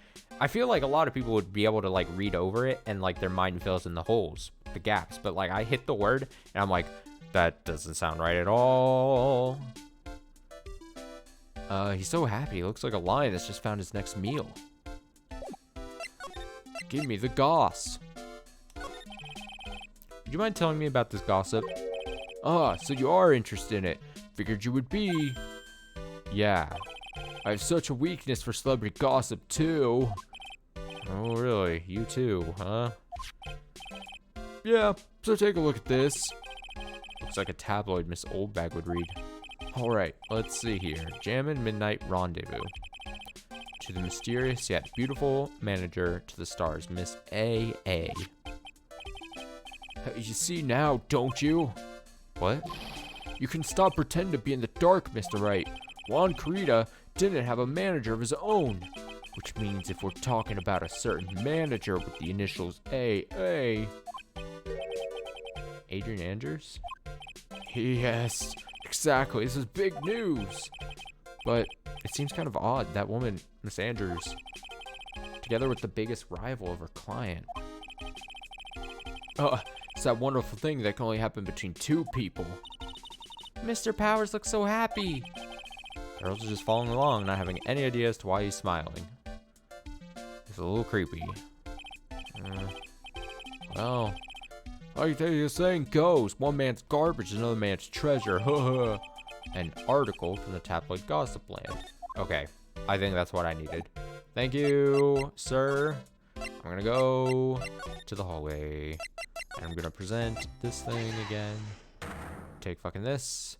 I feel like a lot of people would be able to like read over it and like their mind fills in the holes, the gaps, but like I hit the word and I'm like, that doesn't sound right at all. He's so happy. He looks like a lion that's just found his next meal. Give me the goss. Would you mind telling me about this gossip? Ah, so you are interested in it. Figured you would be. Yeah. I have such a weakness for celebrity gossip, too. Oh, really? You too, huh? Yeah, so take a look at this. Looks like a tabloid Miss Oldbag would read. Alright, let's see here. Jammin' Midnight Rendezvous. To the mysterious yet beautiful manager to the stars, Miss A.A. You see now, don't you? What? You can stop pretending to be in the dark, Mr. Wright. Juan Carita didn't have a manager of his own. Which means if we're talking about a certain manager with the initials A.A. Adrian Andrews? Yes, exactly. This is big news. But it seems kind of odd, that woman, Miss Andrews, together with the biggest rival of her client. It's that wonderful thing that can only happen between two people. Mr. Powers looks so happy. Girls are just following along, not having any idea as to why he's smiling. It's a little creepy. Well, like the saying goes, one man's garbage is another man's treasure. An article from the tabloid Gossip Land. Okay, I think that's what I needed. Thank you, sir. I'm gonna go to the hallway. And I'm gonna present this thing again. Take fucking this.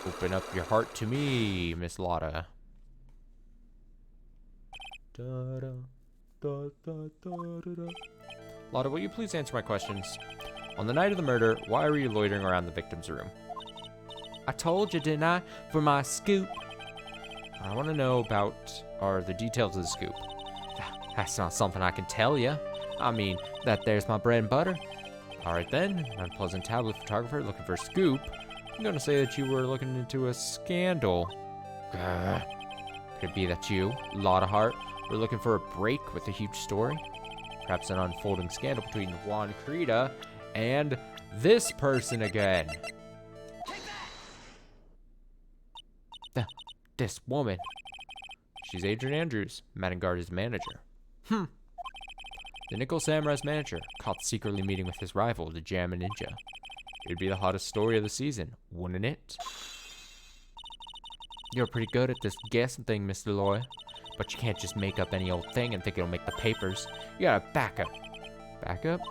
Open up your heart to me, Miss Lotta. Lotta, will you please answer my questions? On the night of the murder, why were you loitering around the victim's room? I told you, didn't I? For my scoop. I want to know about the details of the scoop. That's not something I can tell you. I mean, that there's my bread and butter. All right then, an unpleasant tablet photographer looking for a scoop. I'm gonna say that you were looking into a scandal. Could it be that you, Lotta Hart, were looking for a break with a huge story? Perhaps an unfolding scandal between Juan Creta and this person again. This woman. She's Adrian Andrews, Madden Guard's manager. The Nickel Samurai's manager, caught secretly meeting with his rival, the Jammin Ninja. It'd be the hottest story of the season, wouldn't it? You're pretty good at this guessing thing, Mr. Loy. But you can't just make up any old thing and think it'll make the papers. You gotta back up. Back up?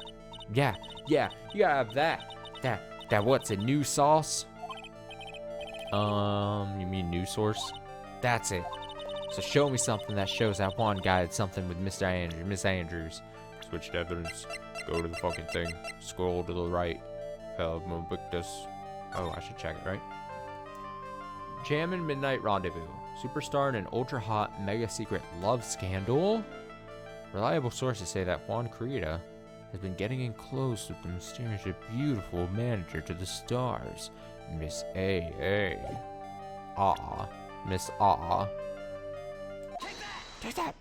Yeah, you gotta have that. That what's a new sauce? You mean news source? That's it. So show me something that shows that one guy did something with Miss Andrews. Switched evidence. Go to the fucking thing. Scroll to the right. Victus. Oh, I should check it, right? Jammin' Midnight Rendezvous. Superstar in an ultra-hot, mega-secret love scandal? Reliable sources say that Juan Creta has been getting in close with the mysteriously beautiful manager to the stars, Miss A.A. Miss A. Take that!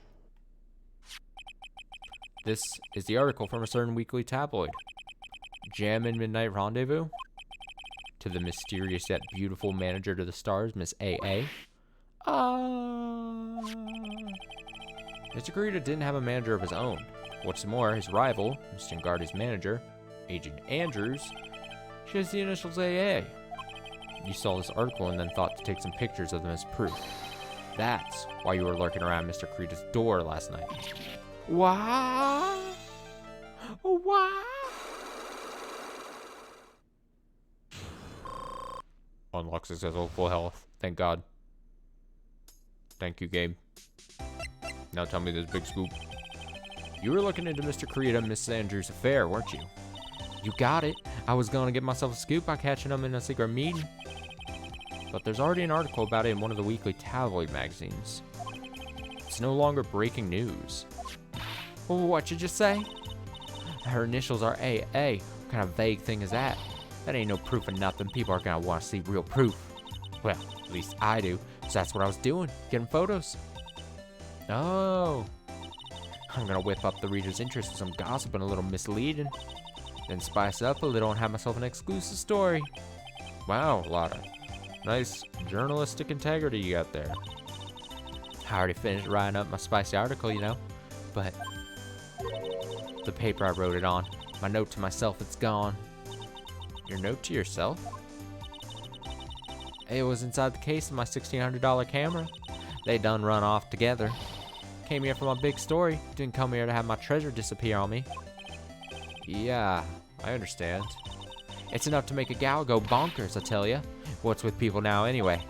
This is the article from a certain weekly tabloid. Jammin' Midnight Rendezvous? To the mysterious yet beautiful manager to the stars, Miss A.A. Mr. Creta didn't have a manager of his own. What's more, his rival, Mr. Guardi's manager, Agent Andrews, she has the initials AA. You saw this article and then thought to take some pictures of them as proof. That's why you were lurking around Mr. Creta's door last night. What? What? Unlock successful full health. Thank God. Thank you, Gabe. Now tell me this big scoop. You were looking into Mr. Creta and Miss Andrews' affair, weren't you? You got it. I was gonna get myself a scoop by catching them in a secret meeting. But there's already an article about it in one of the weekly tabloid magazines. It's no longer breaking news. What'd you just say? Her initials are AA. What kind of vague thing is that? That ain't no proof of nothing. People are gonna want to see real proof. Well, at least I do. So that's what I was doing, getting photos. Oh. I'm gonna whip up the reader's interest with some gossip and a little misleading. Then spice it up a little and have myself an exclusive story. Wow, Lotta. Nice journalistic integrity you got there. I already finished writing up my spicy article, you know. But the paper I wrote it on, my note to myself, it's gone. Your note to yourself? It was inside the case of my $1,600 camera. They done run off together. Came here for my big story. Didn't come here to have my treasure disappear on me. Yeah, I understand. It's enough to make a gal go bonkers, I tell ya. What's with people now anyway?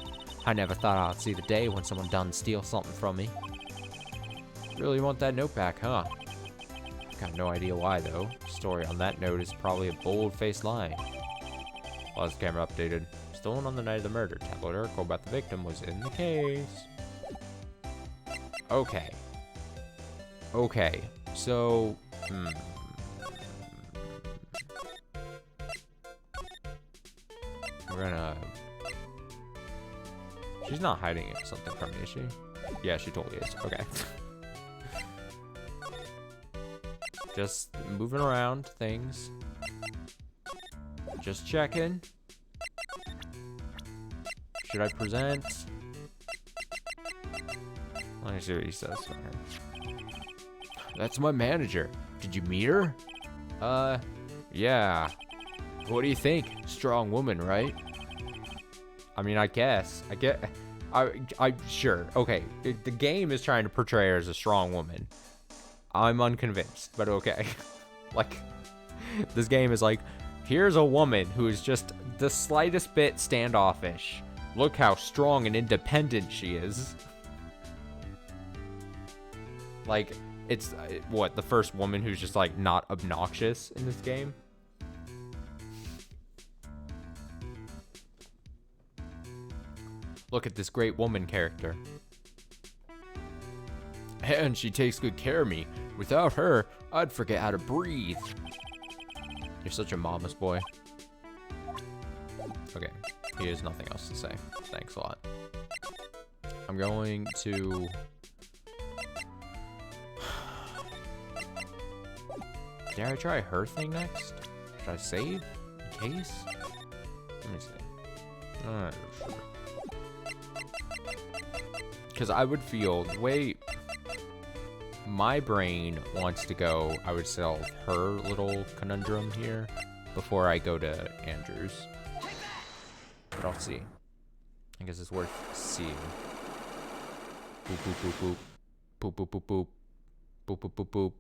I never thought I'd see the day when someone done steal something from me. Really want that note back, huh? Got no idea why, though. Story on that note is probably a bold-faced lie. Was the camera updated? Stolen on the night of the murder. Tabloid article about the victim was in the case. Okay. Okay. So, we're gonna... She's not hiding something from me, is she? Yeah, she totally is. Okay. Just moving around things. Just checking. Should I present? Let me see what he says. That's my manager. Did you meet her? Yeah. What do you think? Strong woman, right? I mean, I guess. I sure. Okay. The game is trying to portray her as a strong woman. I'm unconvinced, but okay. Like, this game is like, here's a woman who is just the slightest bit standoffish. Look how strong and independent she is. Like, it's, what, the first woman who's just, like, not obnoxious in this game? Look at this great woman character. And she takes good care of me. Without her, I'd forget how to breathe. You're such a mama's boy. Okay, he has nothing else to say. Thanks a lot. I'm going to... Dare I try her thing next? Should I save? In case? Let me see. Alright, sure. Because I would feel the way my brain wants to go, I would solve her little conundrum here before I go to Andrew's. But I'll see. I guess it's worth seeing. Boop, boop, boop, boop. Boop, boop, boop, boop. Boop, boop, boop, boop.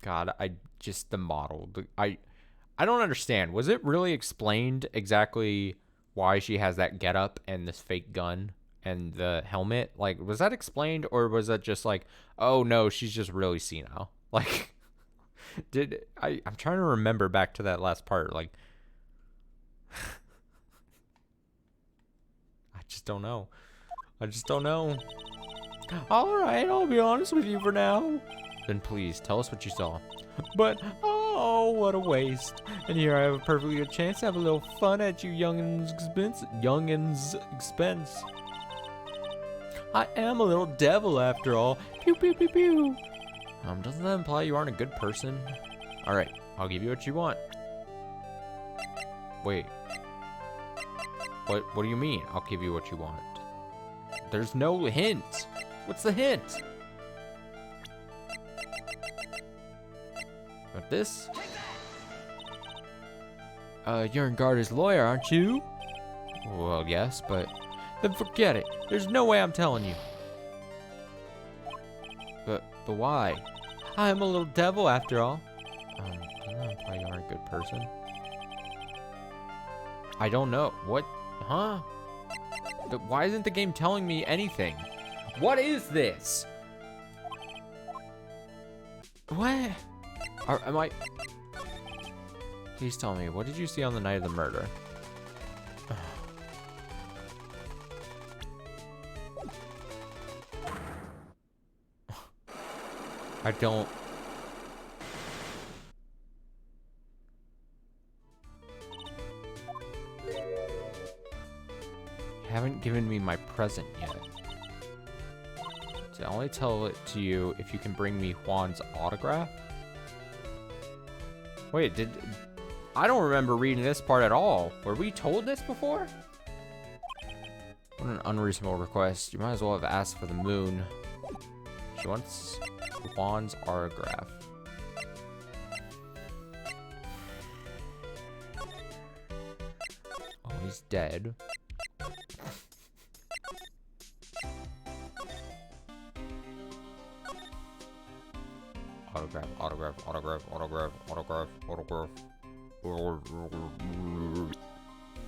God, the model. I don't understand. Was it really explained exactly why she has that getup and this fake gun and the helmet? Like, was that explained, or was that just like, oh no, she's just really senile? Like, I'm trying to remember back to that last part. Like, I just don't know. All right, I'll be honest with you for now. Then please tell us what you saw. But oh, what a waste! And here I have a perfectly good chance to have a little fun at you youngins' expense. I am a little devil after all. Pew pew pew pew. Doesn't that imply you aren't a good person? All right, I'll give you what you want. Wait. What do you mean? I'll give you what you want. There's no hint. What's the hint? But this? You're in Garter's lawyer, aren't you? Well, yes, but then forget it. There's no way I'm telling you. But why? I'm a little devil after all. Doesn't that imply you aren't a good person? I don't know. What? Huh? Why isn't the game telling me anything? What is this? What? Am I... Please tell me, what did you see on the night of the murder? I don't... You haven't given me my present yet. So I'll only tell it to you if you can bring me Juan's autograph? Wait, I don't remember reading this part at all. Were we told this before? What an unreasonable request. You might as well have asked for the moon. She wants Juan's autograph. Oh, he's dead. Autograph.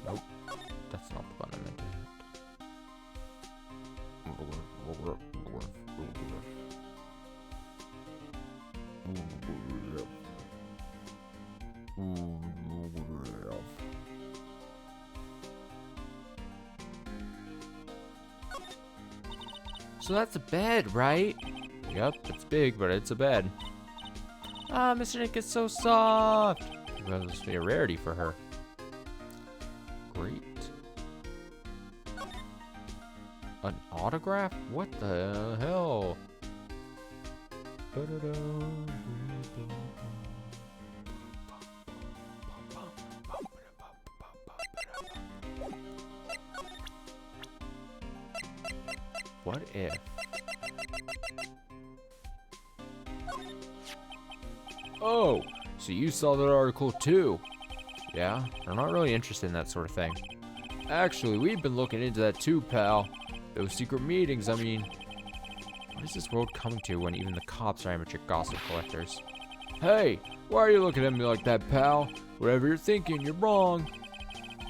Nope. That's not the button I meant to hit. So that's a bed, right? Yep, it's big, but it's a bed. Ah, Mr. Nick is so soft. That must be a rarity for her. Great. An autograph? What the hell? What if? Oh, so you saw that article too? Yeah, I'm not really interested in that sort of thing. Actually, we've been looking into that too, pal. Those secret meetings, I mean... What is this world coming to when even the cops are amateur gossip collectors? Hey, why are you looking at me like that, pal? Whatever you're thinking, you're wrong.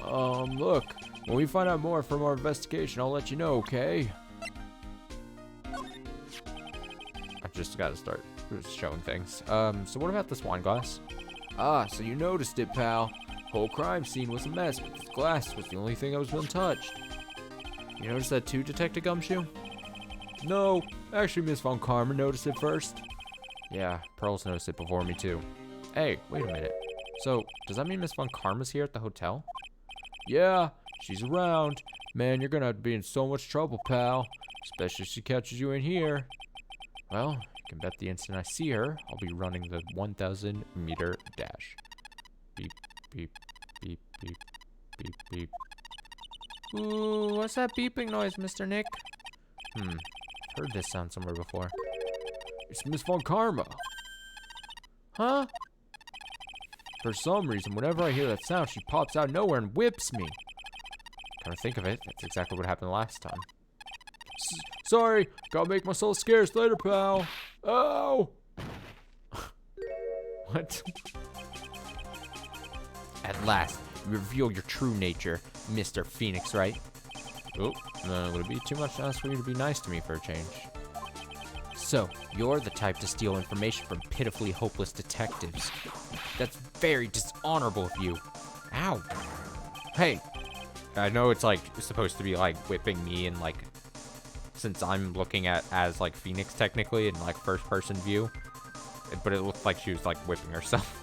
Look, when we find out more from our investigation, I'll let you know, okay? I've just got to start showing things. So what about this wine glass? Ah, so you noticed it, pal. Whole crime scene was a mess, but this glass was the only thing that was untouched. You noticed that too, Detective Gumshoe? No, actually Miss Von Karma noticed it first. Yeah, Pearl's noticed it before me too. Hey, wait a minute. So, does that mean Miss Von Karma's here at the hotel? Yeah, she's around. Man, you're gonna be in so much trouble, pal. Especially if she catches you in here. Well, you can bet the instant I see her, I'll be running the 1,000 meter dash. Beep, beep, beep, beep, beep, beep. Ooh, what's that beeping noise, Mr. Nick? Heard this sound somewhere before. It's Miss Von Karma. Huh? For some reason, whenever I hear that sound, she pops out of nowhere and whips me. Come to think of it, that's exactly what happened last time. Sorry, gotta make myself scarce later, pal. Oh! What? At last, you reveal your true nature, Mr. Phoenix Wright. Oh, no, would it be too much to ask for you to be nice to me for a change? So, you're the type to steal information from pitifully hopeless detectives. That's very dishonorable of you. Ow. Hey, I know it's like supposed to be like whipping me and like, since I'm looking at as like Phoenix technically in like first person view, but it looked like she was like whipping herself.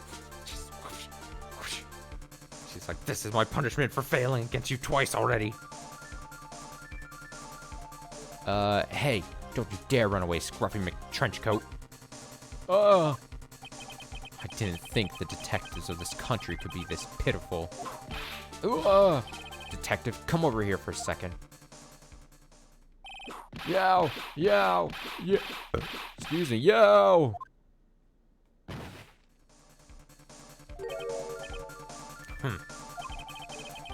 She's like, this is my punishment for failing against you twice already. Hey, don't you dare run away, Scruffy McTrenchcoat. I didn't think the detectives of this country could be this pitiful. Detective, come over here for a second. Yow, yow, yeah. Excuse me, yow. I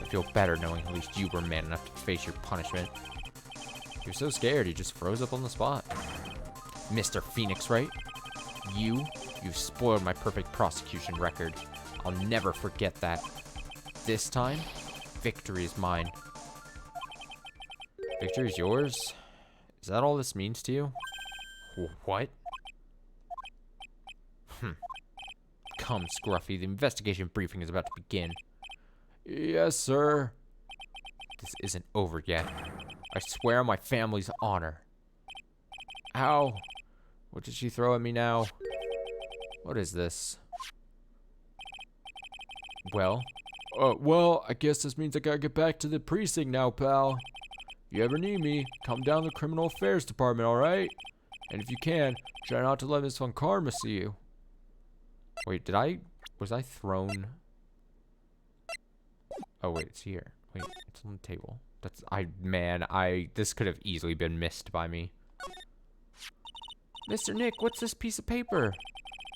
feel better knowing at least you were man enough to face your punishment. You're so scared, you just froze up on the spot. Mr. Phoenix Wright, you've spoiled my perfect prosecution record. I'll never forget that. This time, victory is mine. Victory is yours? Is that all this means to you? What? Come, Scruffy, the investigation briefing is about to begin. Yes, sir. This isn't over yet. I swear on my family's honor. Ow. What did she throw at me now? What is this? Well, I guess this means I gotta get back to the precinct now, pal. If you ever need me, come down to the criminal affairs department, alright? And if you can, try not to let Miss Von Karma see you. Wait, was I thrown? Oh wait, it's here. Wait, it's on the table. This could have easily been missed by me. Mr. Nick, what's this piece of paper?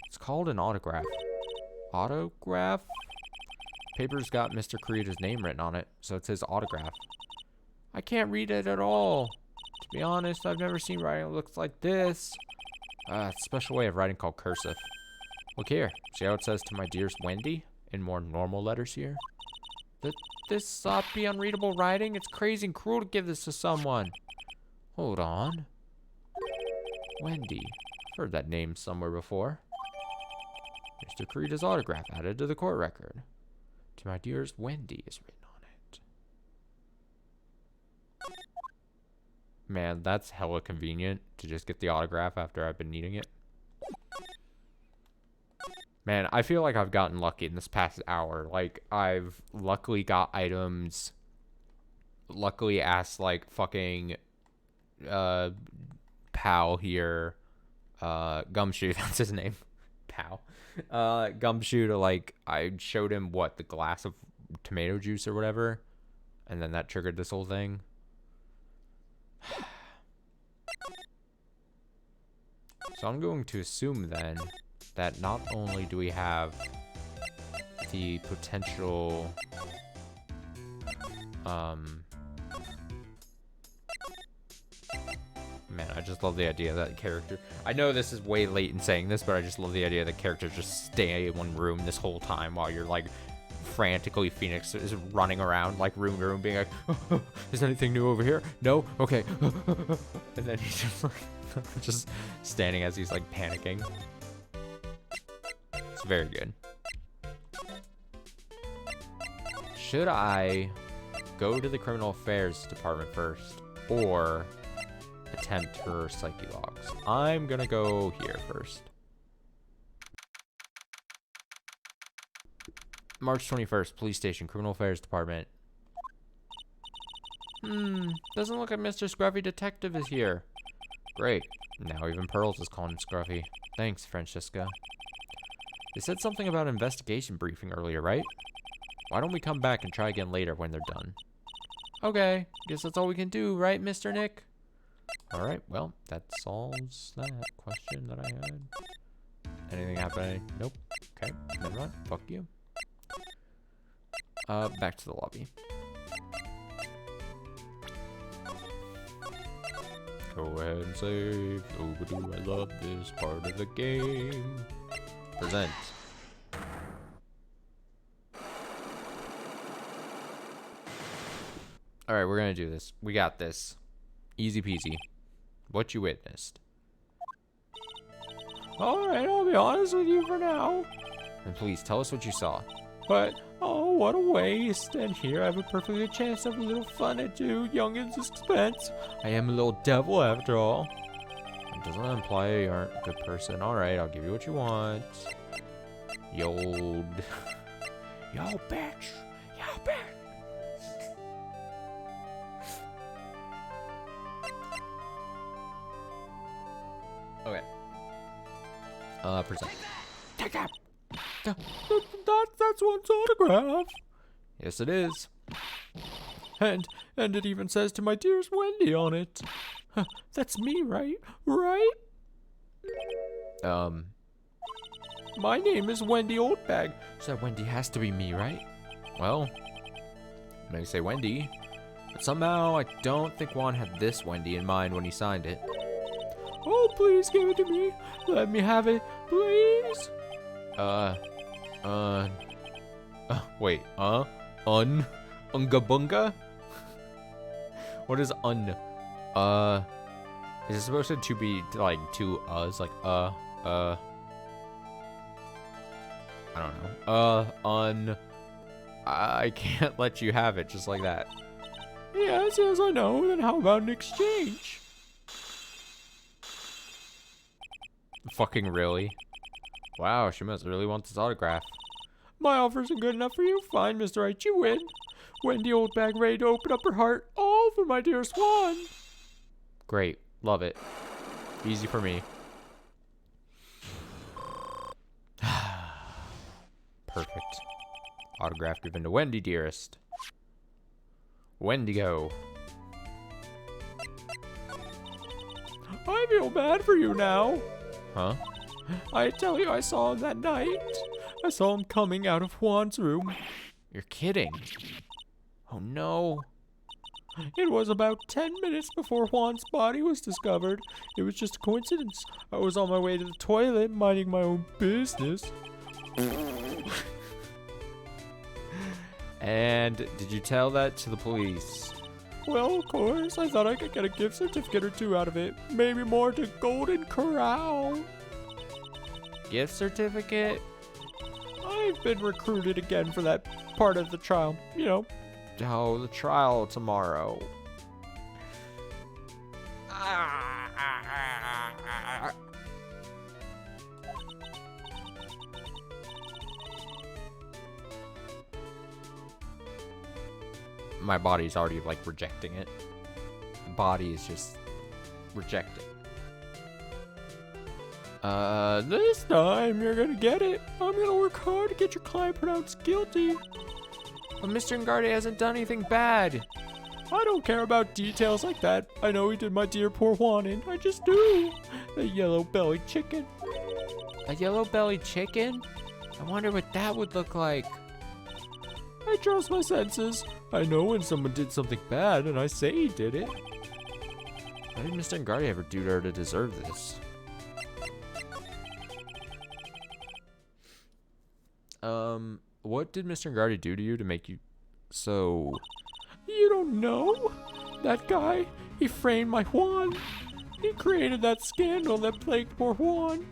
It's called an autograph. Autograph? Paper's got Mr. Kurita's name written on it, so it's his autograph. I can't read it at all. To be honest, I've never seen writing that looks like this. It's a special way of writing called cursive. Look here. See how it says to my dearest Wendy in more normal letters here? This sloppy, unreadable writing? It's crazy and cruel to give this to someone. Hold on. Wendy. I've heard that name somewhere before. Mr. Kurita's autograph added to the court record. To my dearest Wendy is written on it. Man, that's hella convenient to just get the autograph after I've been needing it. Man, I feel like I've gotten lucky in this past hour. Like, I've luckily got items. Luckily asked, like, fucking pal here. Gumshoe, that's his name. Pal. Gumshoe to, like, I showed him, the glass of tomato juice or whatever. And then that triggered this whole thing. So I'm going to assume, then, that not only do we have the potential Man, I just love the idea of that character. I know this is way late in saying this, but I just love the idea that characters just stay in one room this whole time while you're like frantically Phoenix is running around like room to room being like, oh, is anything new over here? No? Okay. And then he's just like just standing as he's like panicking. It's very good. Should I go to the criminal affairs department first or attempt her psyche logs? I'm gonna go here first. March 21st, police station, criminal affairs department. Doesn't look like Mr. Scruffy Detective is here. Great. Now even Pearls is calling him Scruffy. Thanks, Francesca. They said something about an investigation briefing earlier, right? Why don't we come back and try again later when they're done? Okay, guess that's all we can do, right, Mr. Nick? Alright, well, that solves that question that I had. Anything happening? Nope. Okay, never mind. Fuck you. Back to the lobby. Go ahead and save. Overdue, I love this part of the game. Present. Alright, we're gonna do this. We got this. Easy peasy. What you witnessed. Alright, I'll be honest with you for now. And please, tell us what you saw. But, oh, what a waste. And here I have a perfectly good chance to have a little fun at you, youngin's expense. I am a little devil after all. It doesn't imply you aren't a good person. Alright, I'll give you what you want. Yo bitch. Yo bitch. Okay. Present. Take that. That's one's autograph. Yes, it is. And it even says to my dearest Wendy on it. That's me, right? Right? My name is Wendy Oldbag, so that Wendy has to be me, right? Well, maybe say Wendy, but somehow I don't think Juan had this Wendy in mind when he signed it. Oh, please give it to me. Let me have it, please. Wait, Unga Bunga? What is un? Is it supposed to be like two uhs, like I don't know. I can't let you have it just like that. Yes, I know. Then how about an exchange? Fucking really? Wow, she must really want this autograph. My offer isn't good enough for you? Fine, Mr. Wright, you win. Wendy Oldbag ready to open up her heart, all for my dear Swan. Great, love it. Easy for me. Perfect. Autograph given to Wendy, dearest. Wendigo. I feel bad for you now. Huh? I tell you, I saw him that night. I saw him coming out of Juan's room. You're kidding. Oh no. It was about 10 minutes before Juan's body was discovered. It was just a coincidence. I was on my way to the toilet, minding my own business. And did you tell that to the police? Well, of course. I thought I could get a gift certificate or two out of it. Maybe more to Golden Corral. Gift certificate? I've been recruited again for that part of the trial. You know. Oh, the trial tomorrow. My body's already like rejecting it. The body is just rejecting. This time you're gonna get it. I'm gonna work hard to get your client pronounced guilty. But Mr. Ngarde hasn't done anything bad. I don't care about details like that. I know he did my dear poor Juan in. I just do. The yellow-bellied chicken. A yellow-bellied chicken? I wonder what that would look like. I trust my senses. I know when someone did something bad, and I say he did it. What did Mr. Ngardi ever do to her to deserve this? What did Mr. Ngardi do to you to make you so... You don't know? That guy, he framed my Juan. He created that scandal that plagued poor Juan.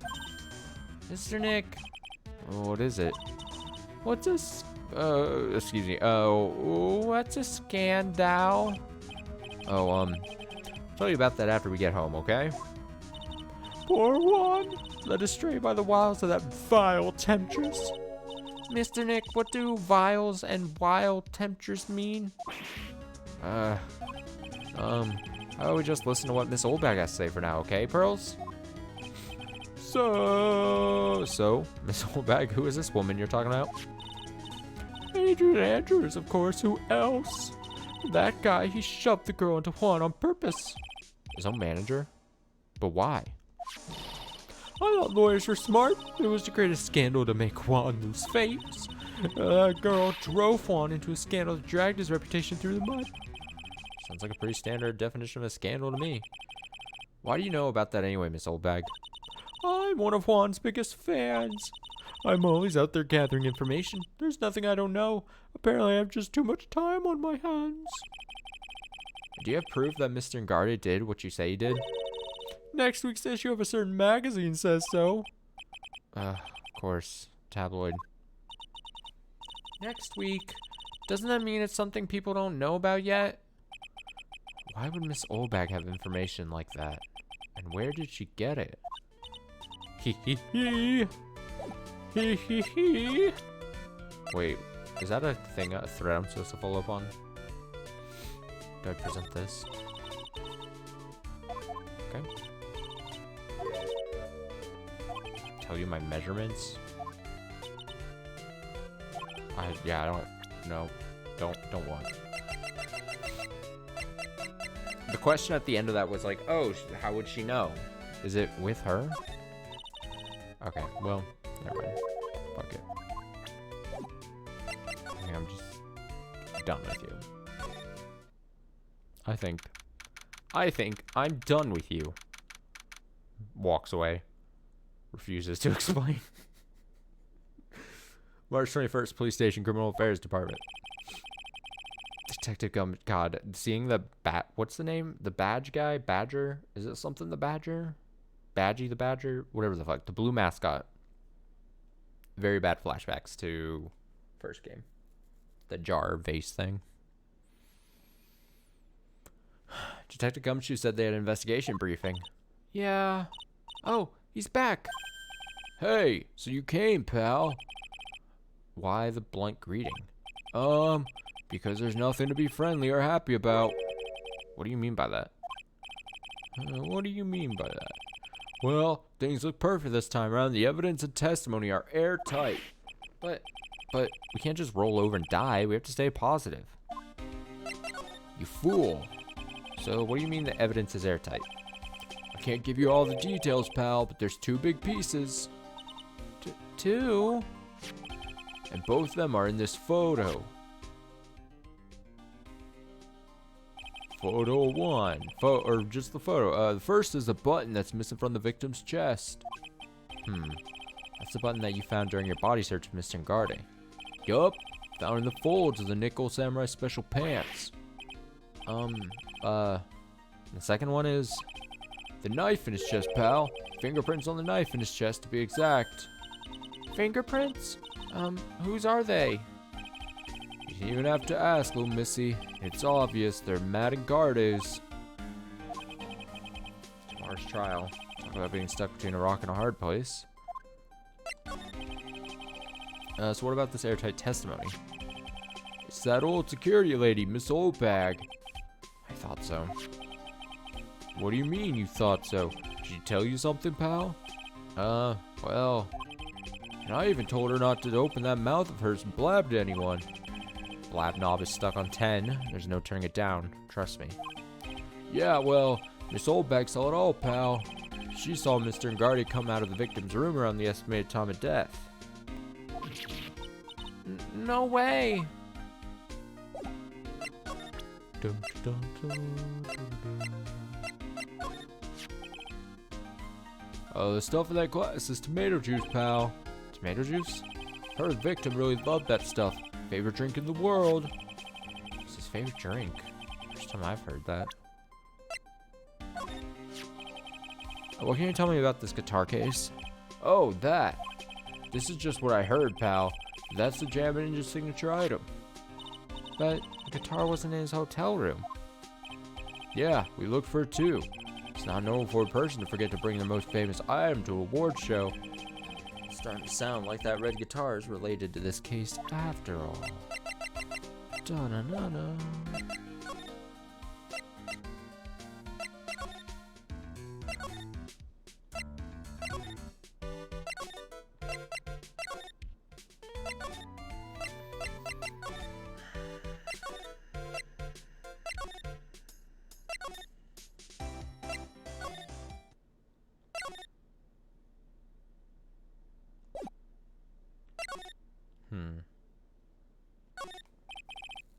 Mr. Nick. What is it? What's a excuse me. Oh, what's a scandal? Oh, I'll tell you about that after we get home, okay? Poor Juan, led astray by the wiles of that vile temptress. Mr. Nick, what do vials and wild temptress mean? How about we just listen to what Miss Oldbag has to say for now, okay, Pearls? So, Miss Oldbag, who is this woman you're talking about? Adrian Andrews, of course, who else? That guy, he shoved the girl into Juan on purpose. His own manager? But why? I thought lawyers were smart. It was to create a scandal to make Juan lose face. That girl drove Juan into a scandal that dragged his reputation through the mud. Sounds like a pretty standard definition of a scandal to me. Why do you know about that anyway, Miss Oldbag? I'm one of Juan's biggest fans. I'm always out there gathering information. There's nothing I don't know. Apparently I have just too much time on my hands. Do you have proof that Mr. Ngardi did what you say he did? Next week's issue of a certain magazine says so. Of course. Tabloid. Next week? Doesn't that mean it's something people don't know about yet? Why would Miss Oldbag have information like that? And where did she get it? Hee hee hee. Hee hee hee. Wait, is that a thing, a thread I'm supposed to follow up on? Do I present this? Okay. Tell you my measurements? I don't want. The question at the end of that was like, oh, how would she know? Is it with her? Okay, well, never mind. Fuck it. I think I'm just done with you. I think I'm done with you. Walks away. Refuses to explain. March 21st, Police Station, Criminal Affairs Department. Detective God, seeing the what's the name? The badge guy? Badger? Is it something the Badger? Badgie the Badger? Whatever the fuck. The blue mascot. Very bad flashbacks to first game. The jar vase thing. Detective Gumshoe said they had an investigation briefing. Yeah. Oh, he's back. Hey, so you came, pal. Why the blunt greeting? Because there's nothing to be friendly or happy about. What do you mean by that? What do you mean by that? Well, things look perfect this time around. The evidence and testimony are airtight. But we can't just roll over and die. We have to stay positive. You fool. So what do you mean the evidence is airtight? I can't give you all the details, pal, but there's two big pieces. Two? And both of them are in this photo. Photo one. Or just the photo. The first is a button that's missing from the victim's chest. That's the button that you found during your body search of Mr. Ngardi. Yup. Found in the folds of the Nickel Samurai Special Pants. The second one is the knife in his chest, pal. Fingerprints on the knife in his chest, to be exact. Fingerprints? Whose are they? You didn't even have to ask, little missy. It's obvious they're Matt and Ngardi's. Tomorrow's trial. Talk about being stuck between a rock and a hard place. So what about this airtight testimony? It's that old security lady, Miss Oldbag. I thought so. What do you mean you thought so? Did she tell you something, pal? Well... And I even told her not to open that mouth of hers and blab to anyone. Blab knob is stuck on 10. There's no turning it down. Trust me. Yeah, well, Miss Oldbag saw it all, pal. She saw Mr. Ngardi come out of the victim's room around the estimated time of death. No way. Oh, the stuff in that glass is tomato juice, pal. Tomato juice? Her victim really loved that stuff. Favorite drink in the world. It's his favorite drink. First time I've heard that. What can you tell me about this guitar case? Oh, that. This is just what I heard, pal. That's the Jam Ninja's signature item. But the guitar wasn't in his hotel room. Yeah, we looked for it too. It's not known for a person to forget to bring their most famous item to a award show. It's starting to sound like that red guitar is related to this case after all. Da-na-na-na.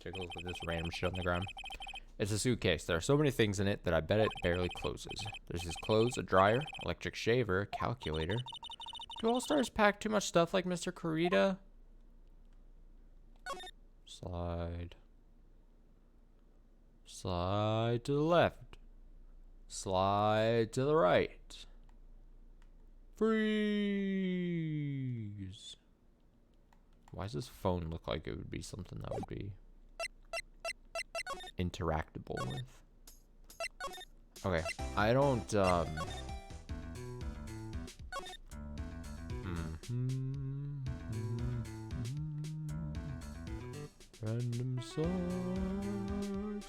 Take a look at this random shit on the ground. It's a suitcase. There are so many things in it that I bet it barely closes. There's his clothes, a dryer, electric shaver, a calculator. Do All-Stars pack too much stuff like Mr. Kurita? Slide. Slide to the left. Slide to the right. Freeze. Why does this phone look like it would be something that would be interactable with? Okay, I don't, Random socks,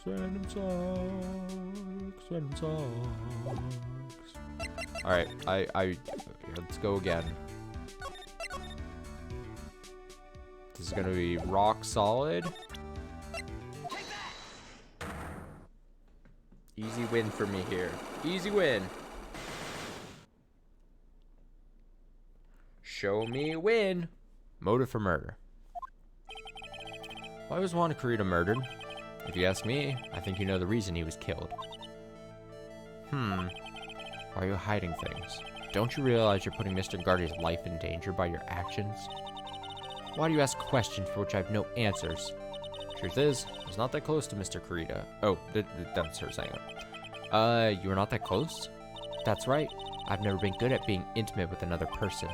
random socks, random socks. Alright, let's go again. This is gonna be rock solid. Easy win for me here. Easy win. Show me a win. Motive for murder. Why was Juan Kurita murdered? If you ask me, I think you know the reason he was killed. Why are you hiding things? Don't you realize you're putting Mr. Guardy's life in danger by your actions? Why do you ask questions for which I have no answers? Truth is, I was not that close to Mr. Kurita. Oh, that's her saying it. You were not that close? That's right. I've never been good at being intimate with another person.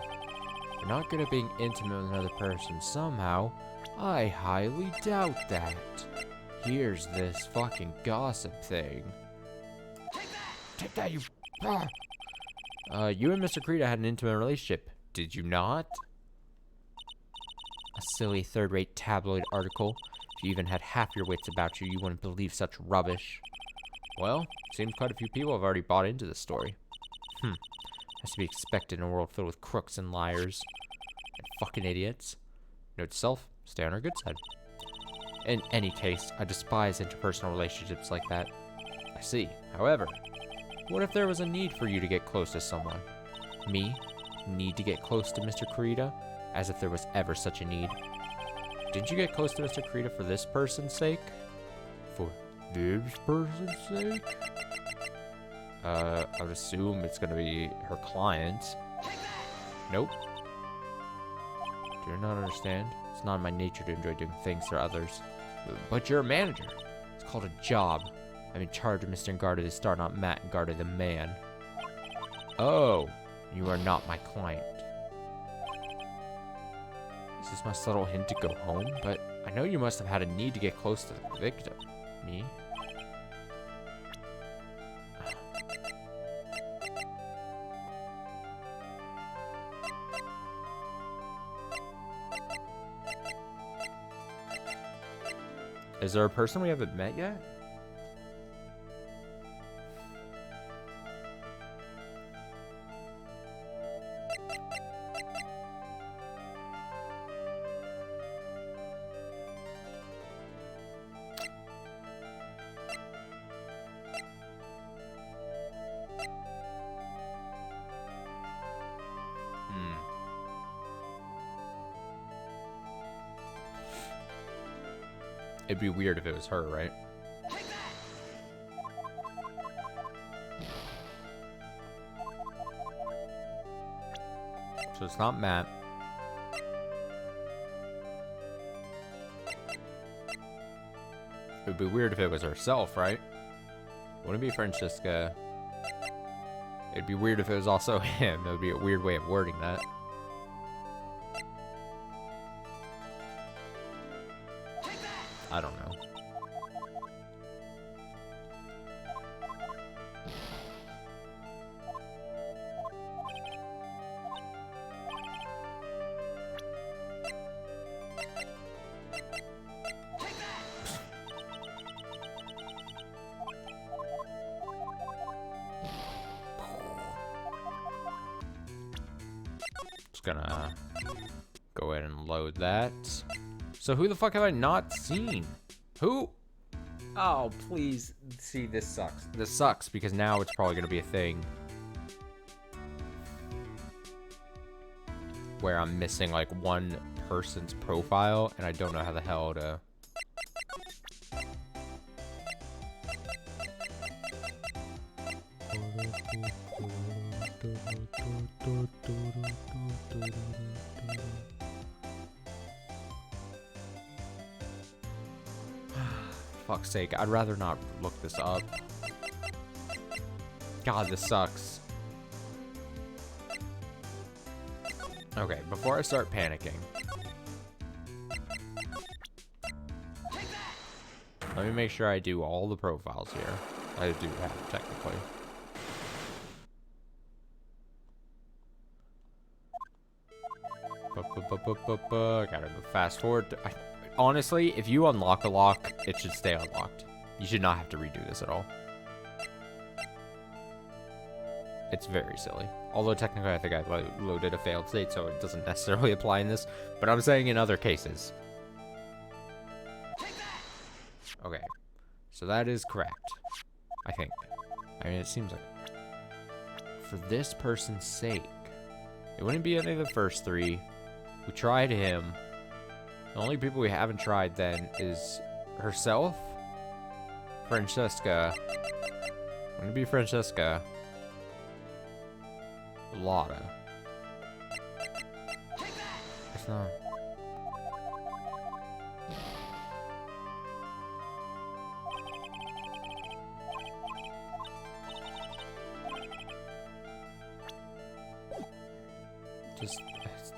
You're not good at being intimate with another person somehow. I highly doubt that. Here's this fucking gossip thing. Take that, you... You and Mr. Kurita had an intimate relationship, did you not? A silly third-rate tabloid article. If you even had half your wits about you, you wouldn't believe such rubbish. Well, seems quite a few people have already bought into this story. Has to be expected in a world filled with crooks and liars. And fucking idiots. Note to self, stay on our good side. In any case, I despise interpersonal relationships like that. I see. However, what if there was a need for you to get close to someone? Me? Need to get close to Mr. Kurita? As if there was ever such a need. Didn't you get close to Mr. Kurita for this person's sake? For this person's sake? I would assume it's gonna be her client. Nope. Do you not understand? It's not in my nature to enjoy doing things for others. But you're a manager. It's called a job. I'm in charge of Mr. Ngarda the Star, not Matt Ngarda the man. Oh, you are not my client. Is this my subtle hint to go home? But I know you must have had a need to get close to the victim. Me? Is there a person we haven't met yet? It'd be weird if it was her, right? So it's not Matt. It would be weird if it was herself, right? Wouldn't it be Francesca? It'd be weird if it was also him. It would be a weird way of wording that. I don't know. Just gonna go ahead and load that. So who the fuck have I not seen? Who? Oh, please. See, this sucks. This sucks because now it's probably gonna be a thing where I'm missing like one person's profile and I don't know how the hell to... Fuck's sake, I'd rather not look this up. God, this sucks. Okay, before I start panicking, let me make sure I do all the profiles here. I do have, technically. Gotta go fast forward. Honestly, if you unlock a lock, it should stay unlocked. You should not have to redo this at all. It's very silly. Although technically I think I loaded a failed state, so it doesn't necessarily apply in this. But I'm saying in other cases. Okay. So that is correct. I think. I mean, it seems like it. For this person's sake. It wouldn't be any of the first three. We tried him. The only people we haven't tried then is herself, Francesca. Wouldn't it be Francesca? Lotta. It's not.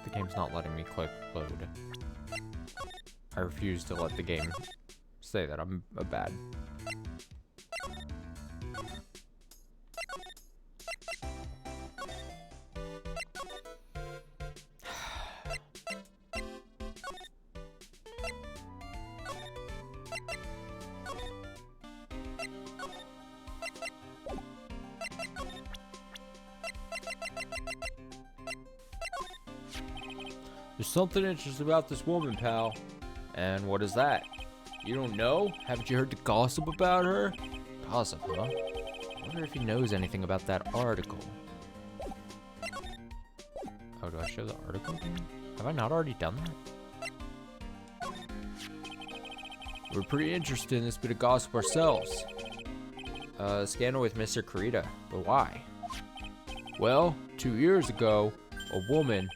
The game's not letting me click load. I refuse to let the game say that I'm a bad. There's something interesting about this woman, pal. And what is that? You don't know? Haven't you heard the gossip about her? Gossip, huh? I wonder if he knows anything about that article. Oh, do I show the article again? Have I not already done that? We're pretty interested in this bit of gossip ourselves. Scandal with Mr. Kurita, but why? Well, 2 years ago, a woman...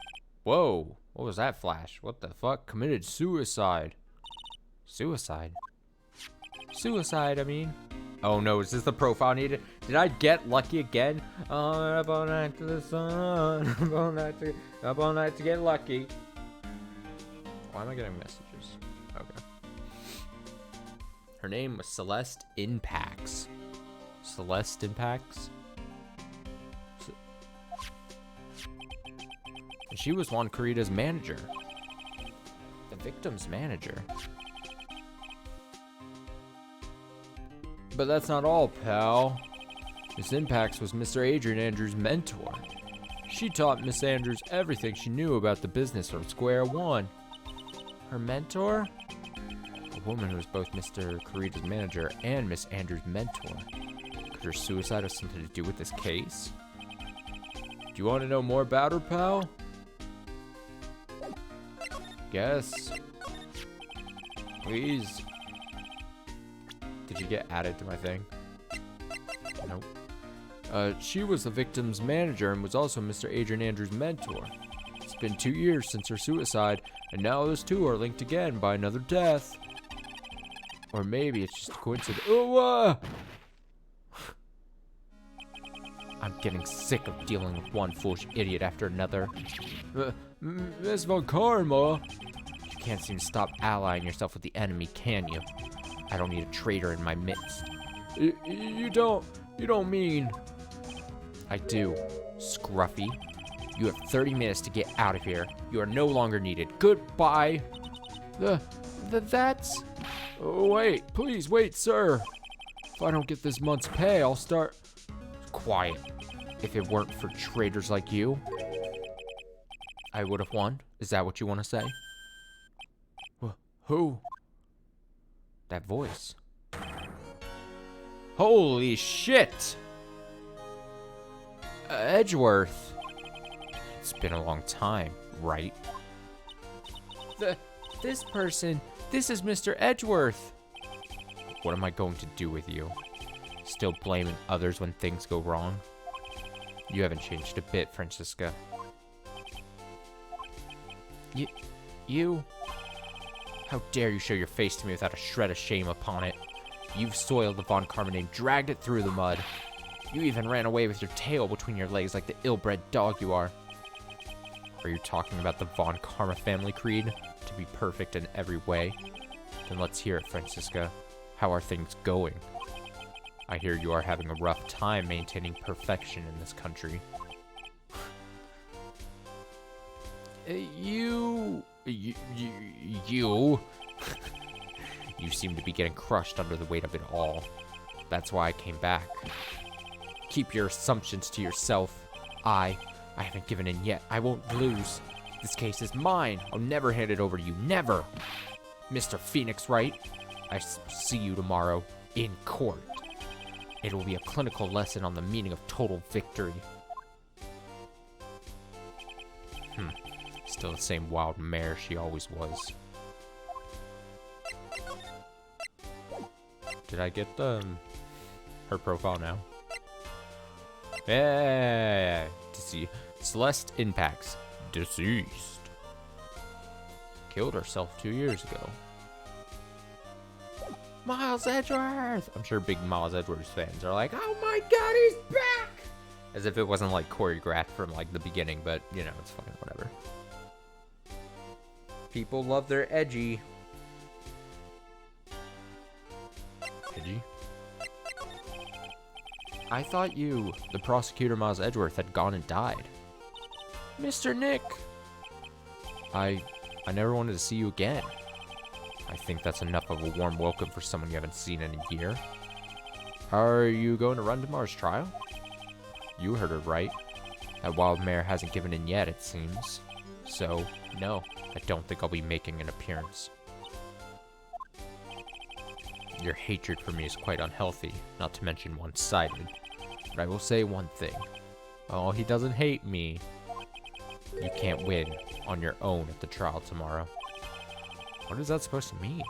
Whoa! What was that flash? What the fuck? Committed suicide. Suicide? Suicide, I mean. Oh no, is this the profile needed? Did I get lucky again? Up all night to the sun. Up all night to get lucky. Why am I getting messages? Okay. Her name was Celeste Impacts. Celeste Impacts? She was Juan Kurita's manager. The victim's manager. But that's not all, pal. Miss Impacts was Mr. Adrian Andrews' mentor. She taught Miss Andrews everything she knew about the business from square one. Her mentor? A woman who was both Mr. Kurita's manager and Miss Andrews' mentor. Could her suicide have something to do with this case? Do you want to know more about her, pal? Guess. Please. Did you get added to my thing? Nope. She was the victim's manager and was also Mr. Adrian Andrews' mentor. been 2 years since her suicide, and now those two are linked again by another death. Or maybe it's just a coincidence. Oh, I'm getting sick of dealing with one foolish idiot after another. Miss Von Karma. You can't seem to stop allying yourself with the enemy, can you? I don't need a traitor in my midst. You don't mean... I do, Scruffy. You have 30 minutes to get out of here. You are no longer needed. Goodbye. That's... Oh, wait, please wait, sir. If I don't get this month's pay, I'll start... Quiet. If it weren't for traitors like you, I would have won. Is that what you want to say? Who? That voice. Holy shit! Edgeworth. It's been a long time, right? This person, this is Mr. Edgeworth. What am I going to do with you? Still blaming others when things go wrong? You haven't changed a bit, Francisca. You? How dare you show your face to me without a shred of shame upon it? You've soiled the Von Karma name, dragged it through the mud. You even ran away with your tail between your legs like the ill-bred dog you are. Are you talking about the Von Karma family creed? To be perfect in every way? Then let's hear it, Francisca. How are things going? I hear you are having a rough time maintaining perfection in this country. You... You seem to be getting crushed under the weight of it all. That's why I came back. Keep your assumptions to yourself. I haven't given in yet. I won't lose. This case is mine. I'll never hand it over to you. Never. Mr. Phoenix Wright, I see you tomorrow in court. It will be a clinical lesson on the meaning of total victory. Still the same wild mare she always was. Did I get her profile now? Yeah. Celeste Impacts. Deceased. Killed herself 2 years ago. Miles Edgeworth! I'm sure big Miles Edgeworth fans are like, oh my god, he's back! As if it wasn't like choreographed from like the beginning, but you know, it's fucking whatever. People love their edgy. Edgy? I thought you, the prosecutor Miles Edgeworth, had gone and died. Mr. Nick! I never wanted to see you again. I think that's enough of a warm welcome for someone you haven't seen in a year. Are you going to run tomorrow's trial? You heard her right. That wild mare hasn't given in yet, it seems. So, no, I don't think I'll be making an appearance. Your hatred for me is quite unhealthy, not to mention one-sided. But I will say one thing. Oh, he doesn't hate me. You can't win on your own at the trial tomorrow. What is that supposed to mean?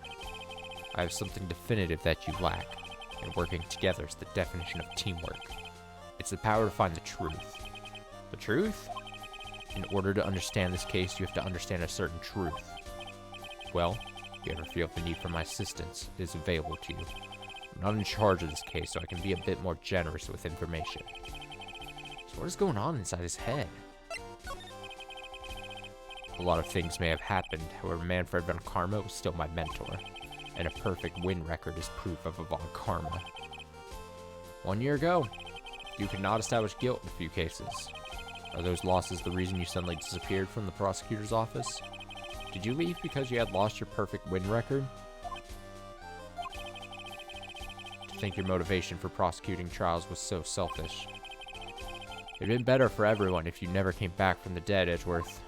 I have something definitive that you lack, and working together is the definition of teamwork. It's the power to find the truth. The truth? In order to understand this case, you have to understand a certain truth. Well, if you ever feel the need for my assistance, it is available to you. I'm not in charge of this case, so I can be a bit more generous with information. So what is going on inside his head? A lot of things may have happened, however, Manfred Von Karma was still my mentor, and a perfect win record is proof of a Von Karma. 1 year ago, you could not establish guilt in a few cases. Are those losses the reason you suddenly disappeared from the prosecutor's office? Did you leave because you had lost your perfect win record? To think your motivation for prosecuting trials was so selfish. It'd been better for everyone if you never came back from the dead, Edgeworth.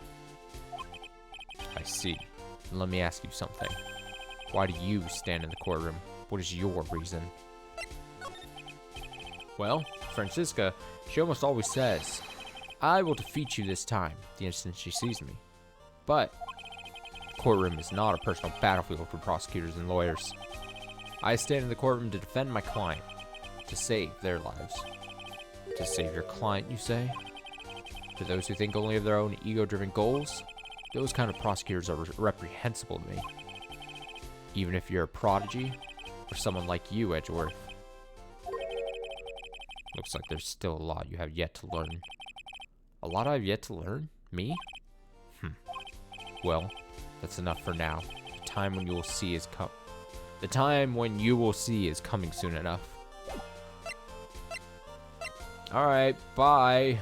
I see. And let me ask you something. Why do you stand in the courtroom? What is your reason? Well, Francisca, she almost always says, I will defeat you this time, the instant she sees me. But the courtroom is not a personal battlefield for prosecutors and lawyers. I stand in the courtroom to defend my client, to save their lives. To save your client, you say? To those who think only of their own ego-driven goals, those kind of prosecutors are reprehensible to me. Even if you're a prodigy, or someone like you, Edgeworth. Looks like there's still a lot you have yet to learn. A lot I have yet to learn? Me? Well, that's enough for now. The time when you will see is The time when you will see is coming soon enough. Alright, bye.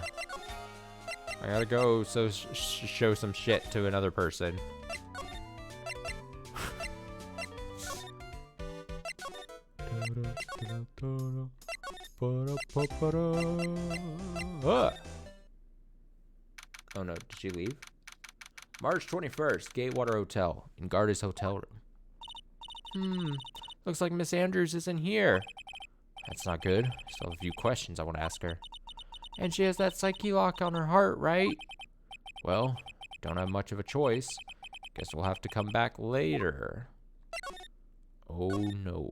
I gotta go show some shit to another person. Oh no, did she leave? March 21st, Gatewater Hotel, in Garda's hotel room. Looks like Miss Andrews isn't here. That's not good. Still have a few questions I want to ask her. And she has that psyche lock on her heart, right? Well, don't have much of a choice. Guess we'll have to come back later. Oh no.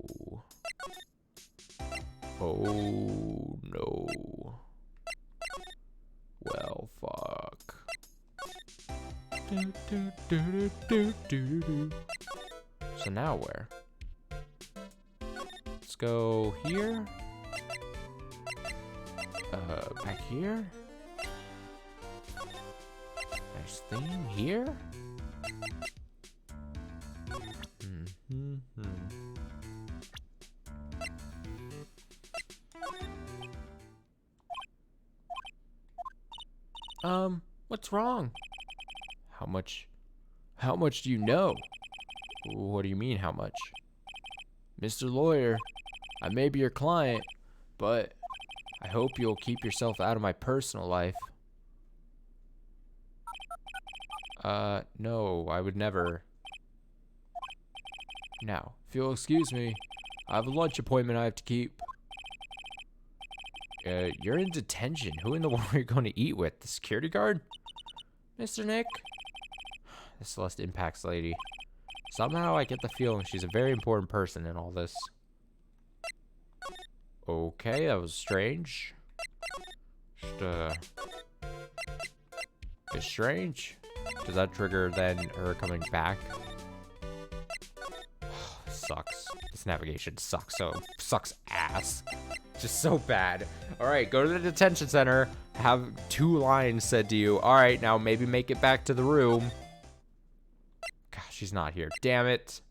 Oh no. Well, fuck. So now where? Let's go here. Back here. Nice thing here. What's wrong? How much do you know? What do you mean, how much? Mr. Lawyer, I may be your client, but I hope you'll keep yourself out of my personal life. No, I would never. Now, if you'll excuse me, I have a lunch appointment I have to keep. You're in detention. Who in the world are you going to eat with? The security guard? Mr. Nick? The Celeste Impacts lady. Somehow I get the feeling she's a very important person in all this. Okay, that was strange. It's strange. Does that trigger then her coming back? Sucks. This navigation sucks. Sucks ass. Just so bad. Alright, go to the detention center. Have 2 lines said to you. Alright, now maybe make it back to the room. Gosh, she's not here. Damn it.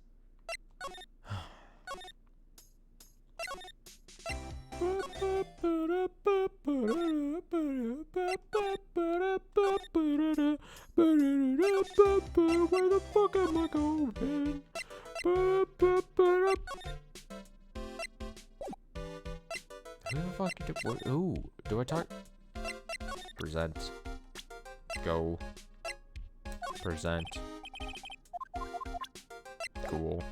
Where the fuck am I going? Who the fuck did what? Ooh, do I talk? Present. Go. Present. Cool.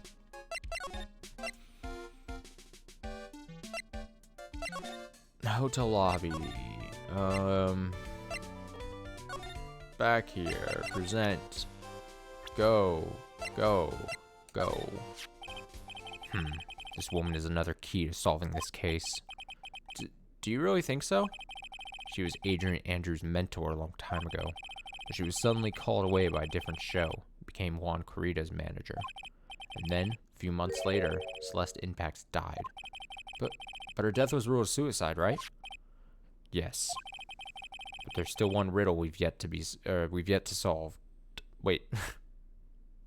Hotel lobby. Back here. Present. Go. Go. Go. This woman is another key to solving this case. Do you really think so? She was Adrian Andrews' mentor a long time ago, but she was suddenly called away by a different show and became Juan Corrida's manager. And then, a few months later, Celeste Impacts died. But her death was ruled suicide, right? Yes. But there's still one riddle we've yet to solve. Wait.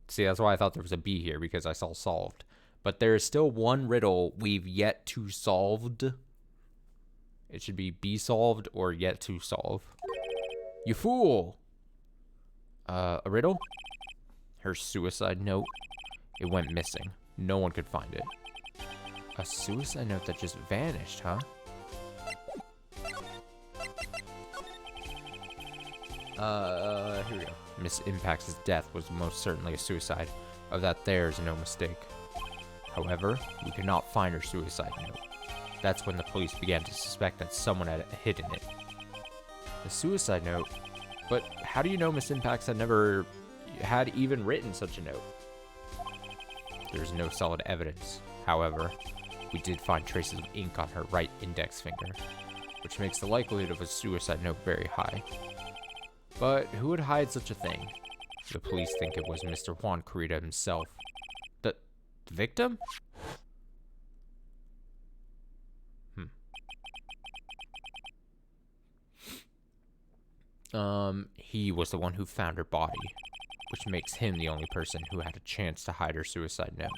See, that's why I thought there was a B here, because I saw solved. But there is still one riddle we've yet to solved. It should be solved or yet to solve. You fool! A riddle? Her suicide note. It went missing. No one could find it. A suicide note that just vanished, huh? Here we go. Miss Impacts' death was most certainly a suicide. Of that there's no mistake. However, we could not find her suicide note. That's when the police began to suspect that someone had hidden it. The suicide note? But how do you know Miss Impacts had even written such a note? There's no solid evidence. However, we did find traces of ink on her right index finger, which makes the likelihood of a suicide note very high. But who would hide such a thing? The police think it was Mr. Juan Corrida himself. The victim? He was the one who found her body, which makes him the only person who had a chance to hide her suicide note.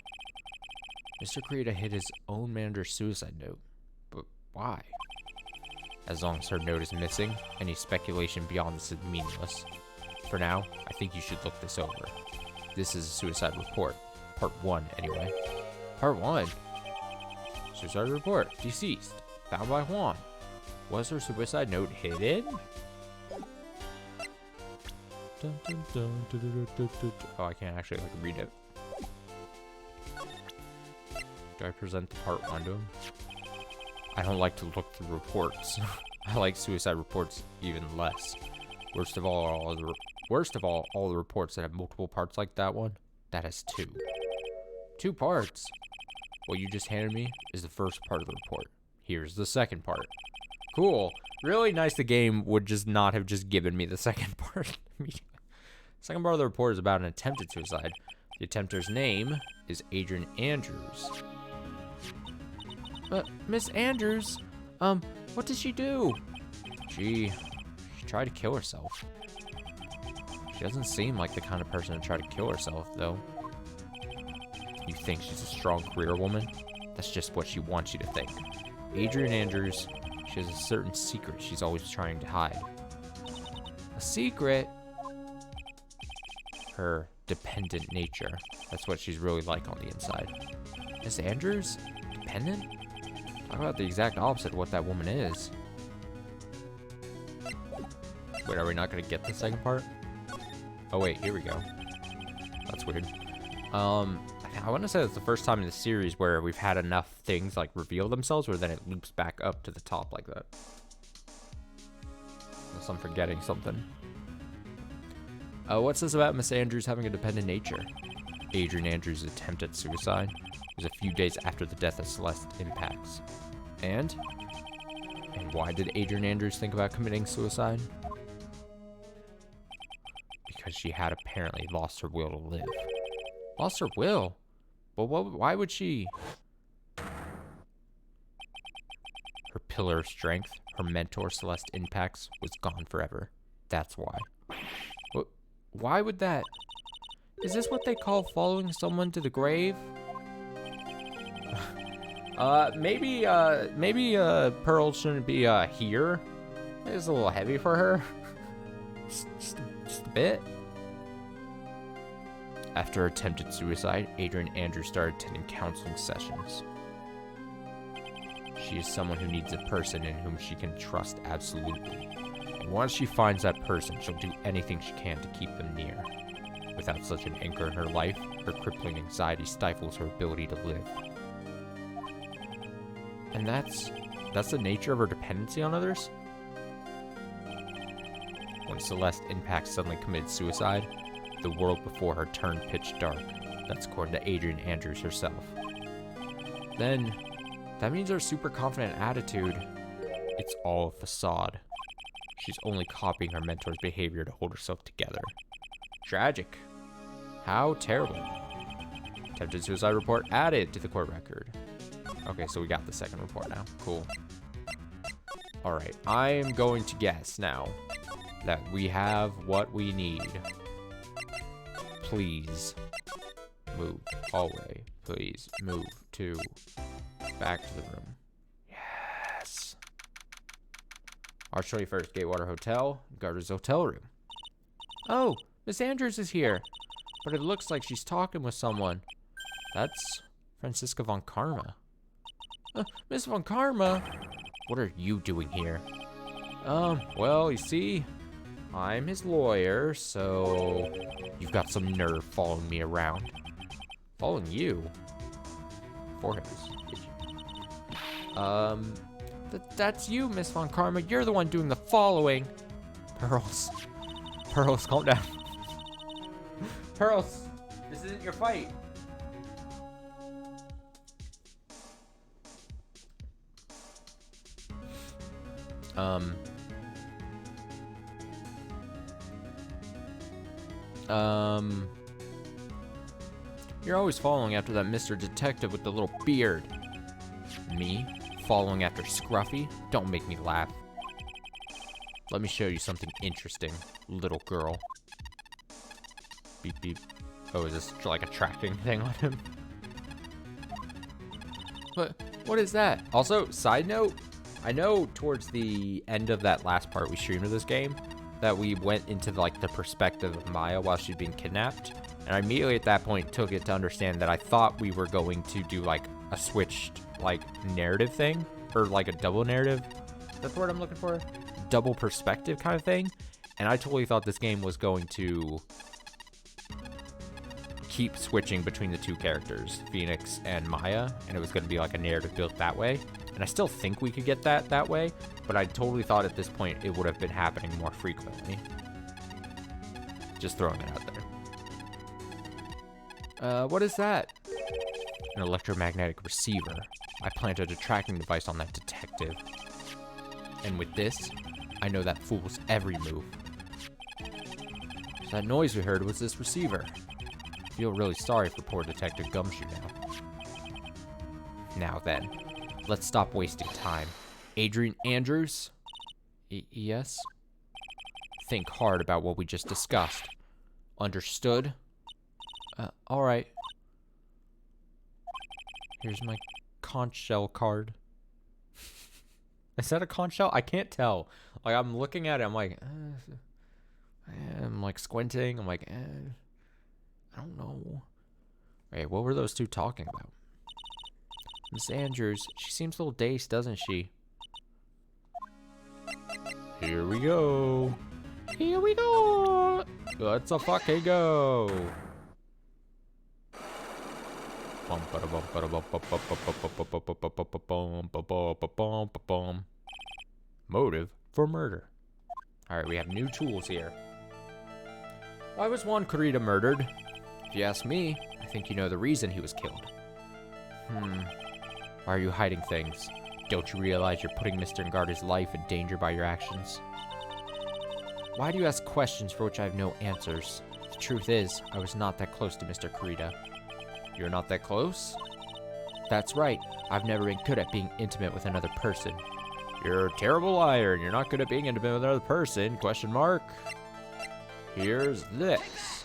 Mr. Corrida hid his own manager's suicide note, but why? As long as her note is missing, any speculation beyond this is meaningless. For now, I think you should look this over. This is a suicide report. Part 1, anyway. Part 1? Suicide report. Deceased. Found by Juan. Was her suicide note hidden? Oh, I can't actually read it. Do I present the part 1 to him? I don't like to look through reports. I like suicide reports even less. Worst of all, all the reports that have multiple parts like that one, that has 2. 2 parts? What you just handed me is the first part of the report. Here's the second part. Cool. Really nice the game would just not have just given me the second part. Second part of the report is about an attempted suicide. The attempter's name is Adrian Andrews. Miss Andrews, what did she do? She tried to kill herself. She doesn't seem like the kind of person to try to kill herself, though. You think she's a strong career woman? That's just what she wants you to think. Adrian Andrews, she has a certain secret she's always trying to hide. A secret? Her dependent nature. That's what she's really like on the inside. Miss Andrews? Dependent? Talk about the exact opposite of what that woman is. Wait, are we not going to get the second part? Oh wait, here we go. That's weird. I want to say it's the first time in the series where we've had enough things reveal themselves where then it loops back up to the top like that. Unless I'm forgetting something. What's this about Miss Andrews having a dependent nature? Adrian Andrews' attempt at suicide was a few days after the death of Celeste Impacts. And why did Adrian Andrews think about committing suicide? Because she had apparently lost her will to live. Lost her will? But why would she? Her pillar of strength, her mentor Celeste Impacts, was gone forever. That's why. Why would that? Is this what they call following someone to the grave? Maybe Pearl shouldn't be, here. It's a little heavy for her. just a bit. After attempted suicide, Adrian Andrews started attending counseling sessions. She is someone who needs a person in whom she can trust absolutely. And once she finds that person, she'll do anything she can to keep them near. Without such an anchor in her life, her crippling anxiety stifles her ability to live. And that's the nature of her dependency on others? When Celeste Impacts suddenly committed suicide, the world before her turned pitch dark. That's according to Adrian Andrews herself. Then, that means her super confident attitude, it's all a facade. She's only copying her mentor's behavior to hold herself together. Tragic. How terrible. Attempted suicide report added to the court record. Okay, so we got the second report now. Cool. Alright, I am going to guess now that we have what we need. Please move. Hallway. Please move to back to the room. Yes. March 21st, Gatewater Hotel, Garter's hotel room. Oh, Miss Andrews is here. But it looks like she's talking with someone. That's Francisca von Karma. Miss von Karma? What are you doing here? Well, you see, I'm his lawyer, so you've got some nerve following me around. Following you? Foreheads. That's you, Miss von Karma. You're the one doing the following. Pearls, calm down. Pearls, this isn't your fight. You're always following after that Mr. Detective with the little beard. Me? Following after Scruffy? Don't make me laugh. Let me show you something interesting, little girl. Beep, beep. Oh, is this like a tracking thing on him? What is that? Also, side note, I know towards the end of that last part we streamed of this game that we went into like the perspective of Maya while she'd been kidnapped. And I immediately at that point took it to understand that I thought we were going to do like a switched like narrative thing, or like a double narrative. That's the word I'm looking for. Double perspective kind of thing. And I totally thought this game was going to keep switching between the two characters, Phoenix and Maya, and it was going to be like a narrative built that way. And I still think we could get that way, but I totally thought at this point it would have been happening more frequently. Just throwing it out there. What is that? An electromagnetic receiver. I planted a tracking device on that detective. And with this, I know that fool's every move. So that noise we heard was this receiver. I feel really sorry for poor Detective Gumshoe now. Now then, let's stop wasting time. Adrian Andrews? Yes? Think hard about what we just discussed. Understood? Alright. Here's my conch shell card. Is that a conch shell? I can't tell. Like, I'm looking at it, I'm like squinting. I'm like, I don't know. Wait, what were those two talking about? Miss Andrews, she seems a little dazed, doesn't she? Here we go. Here we go. Let's a fucking go. Motive for murder. Alright, we have new tools here. Why was Juan Corrida murdered? If you ask me, I think you know the reason he was killed. Why are you hiding things? Don't you realize you're putting Mr. Ngarda's life in danger by your actions? Why do you ask questions for which I have no answers? The truth is, I was not that close to Mr. Corrida. You're not that close? That's right. I've never been good at being intimate with another person. You're a terrible liar, and you're not good at being intimate with another person, question mark. Here's this.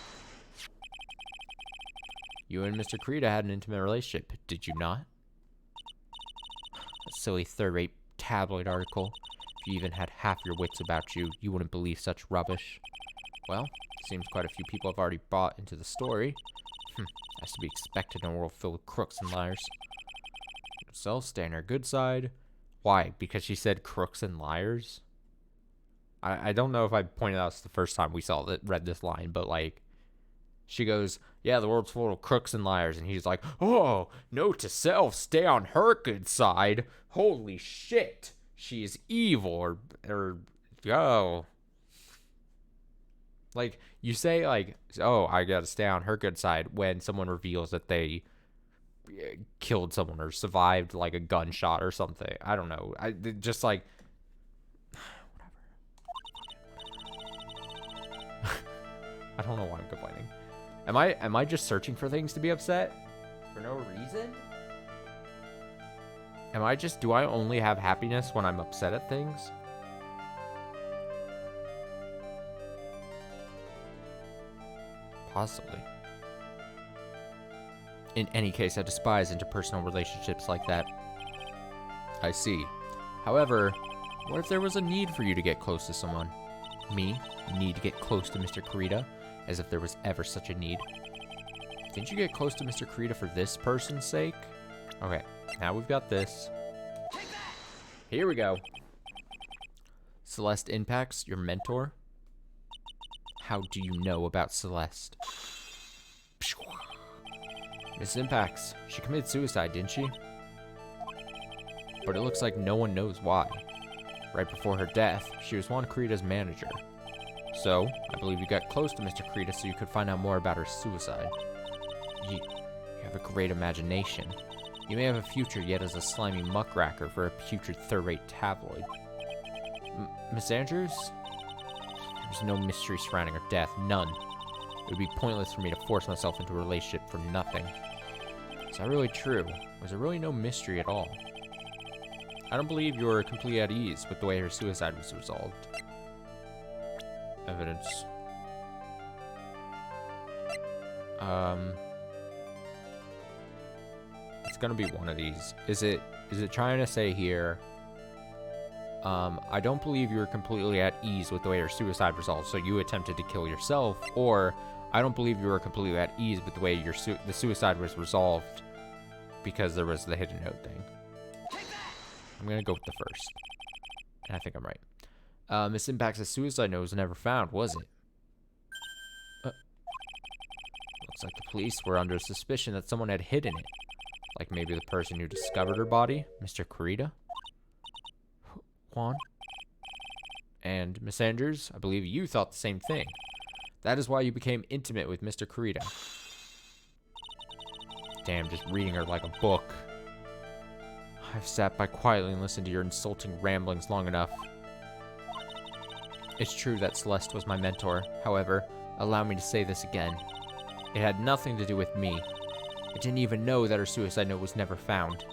You and Mr. Corrida had an intimate relationship, did you not? A silly third-rate tabloid article. If you even had half your wits about you, you wouldn't believe such rubbish. Well, seems quite a few people have already bought into the story. That's to be expected in a world filled with crooks and liars. So, stay on her good side. Why? Because she said crooks and liars? I don't know if I pointed out this the first time we read this line, but like, she goes, yeah, the world's full of crooks and liars, and he's like, oh, note to self, stay on her good side. Holy shit, she is evil, or oh. Like, you say, like, oh, I gotta stay on her good side when someone reveals that they killed someone or survived, like, a gunshot or something. I don't know. Just, like, whatever. I don't know why I'm complaining. Am I just searching for things to be upset? For no reason? Do I only have happiness when I'm upset at things? Possibly. In any case, I despise interpersonal relationships like that. I see. However, what if there was a need for you to get close to someone? Me? Need to get close to Mr. Corrida? As if there was ever such a need. Didn't you get close to Mr. Corrida for this person's sake? Okay, now we've got this. Here we go. Celeste Impacts, your mentor? How do you know about Celeste? Miss Impacts, she committed suicide, didn't she? But it looks like no one knows why. Right before her death, she was Juan Corrida's manager. So, I believe you got close to Mr. Corrida so you could find out more about her suicide. You have a great imagination. You may have a future yet as a slimy muckracker for a putrid third-rate tabloid. Miss Andrews? There's no mystery surrounding her death. None. It would be pointless for me to force myself into a relationship for nothing. Is that really true? Was there really no mystery at all? I don't believe you were completely at ease with the way her suicide was resolved. Evidence. It's gonna be one of these. Is it trying to say here, I don't believe you were completely at ease with the way your suicide resolved, so you attempted to kill yourself, or I don't believe you were completely at ease with the way the suicide was resolved because there was the hidden note thing. I'm gonna go with the first, and I think I'm right. Miss Impact's suicide note was never found, was it? Looks like the police were under suspicion that someone had hidden it. Like maybe the person who discovered her body, Mr. Kurita? Juan? And Miss Andrews, I believe you thought the same thing. That is why you became intimate with Mr. Kurita. Damn, just reading her like a book. I've sat by quietly and listened to your insulting ramblings long enough. It's true that Celeste was my mentor. However, allow me to say this again. It had nothing to do with me. I didn't even know that her suicide note was never found.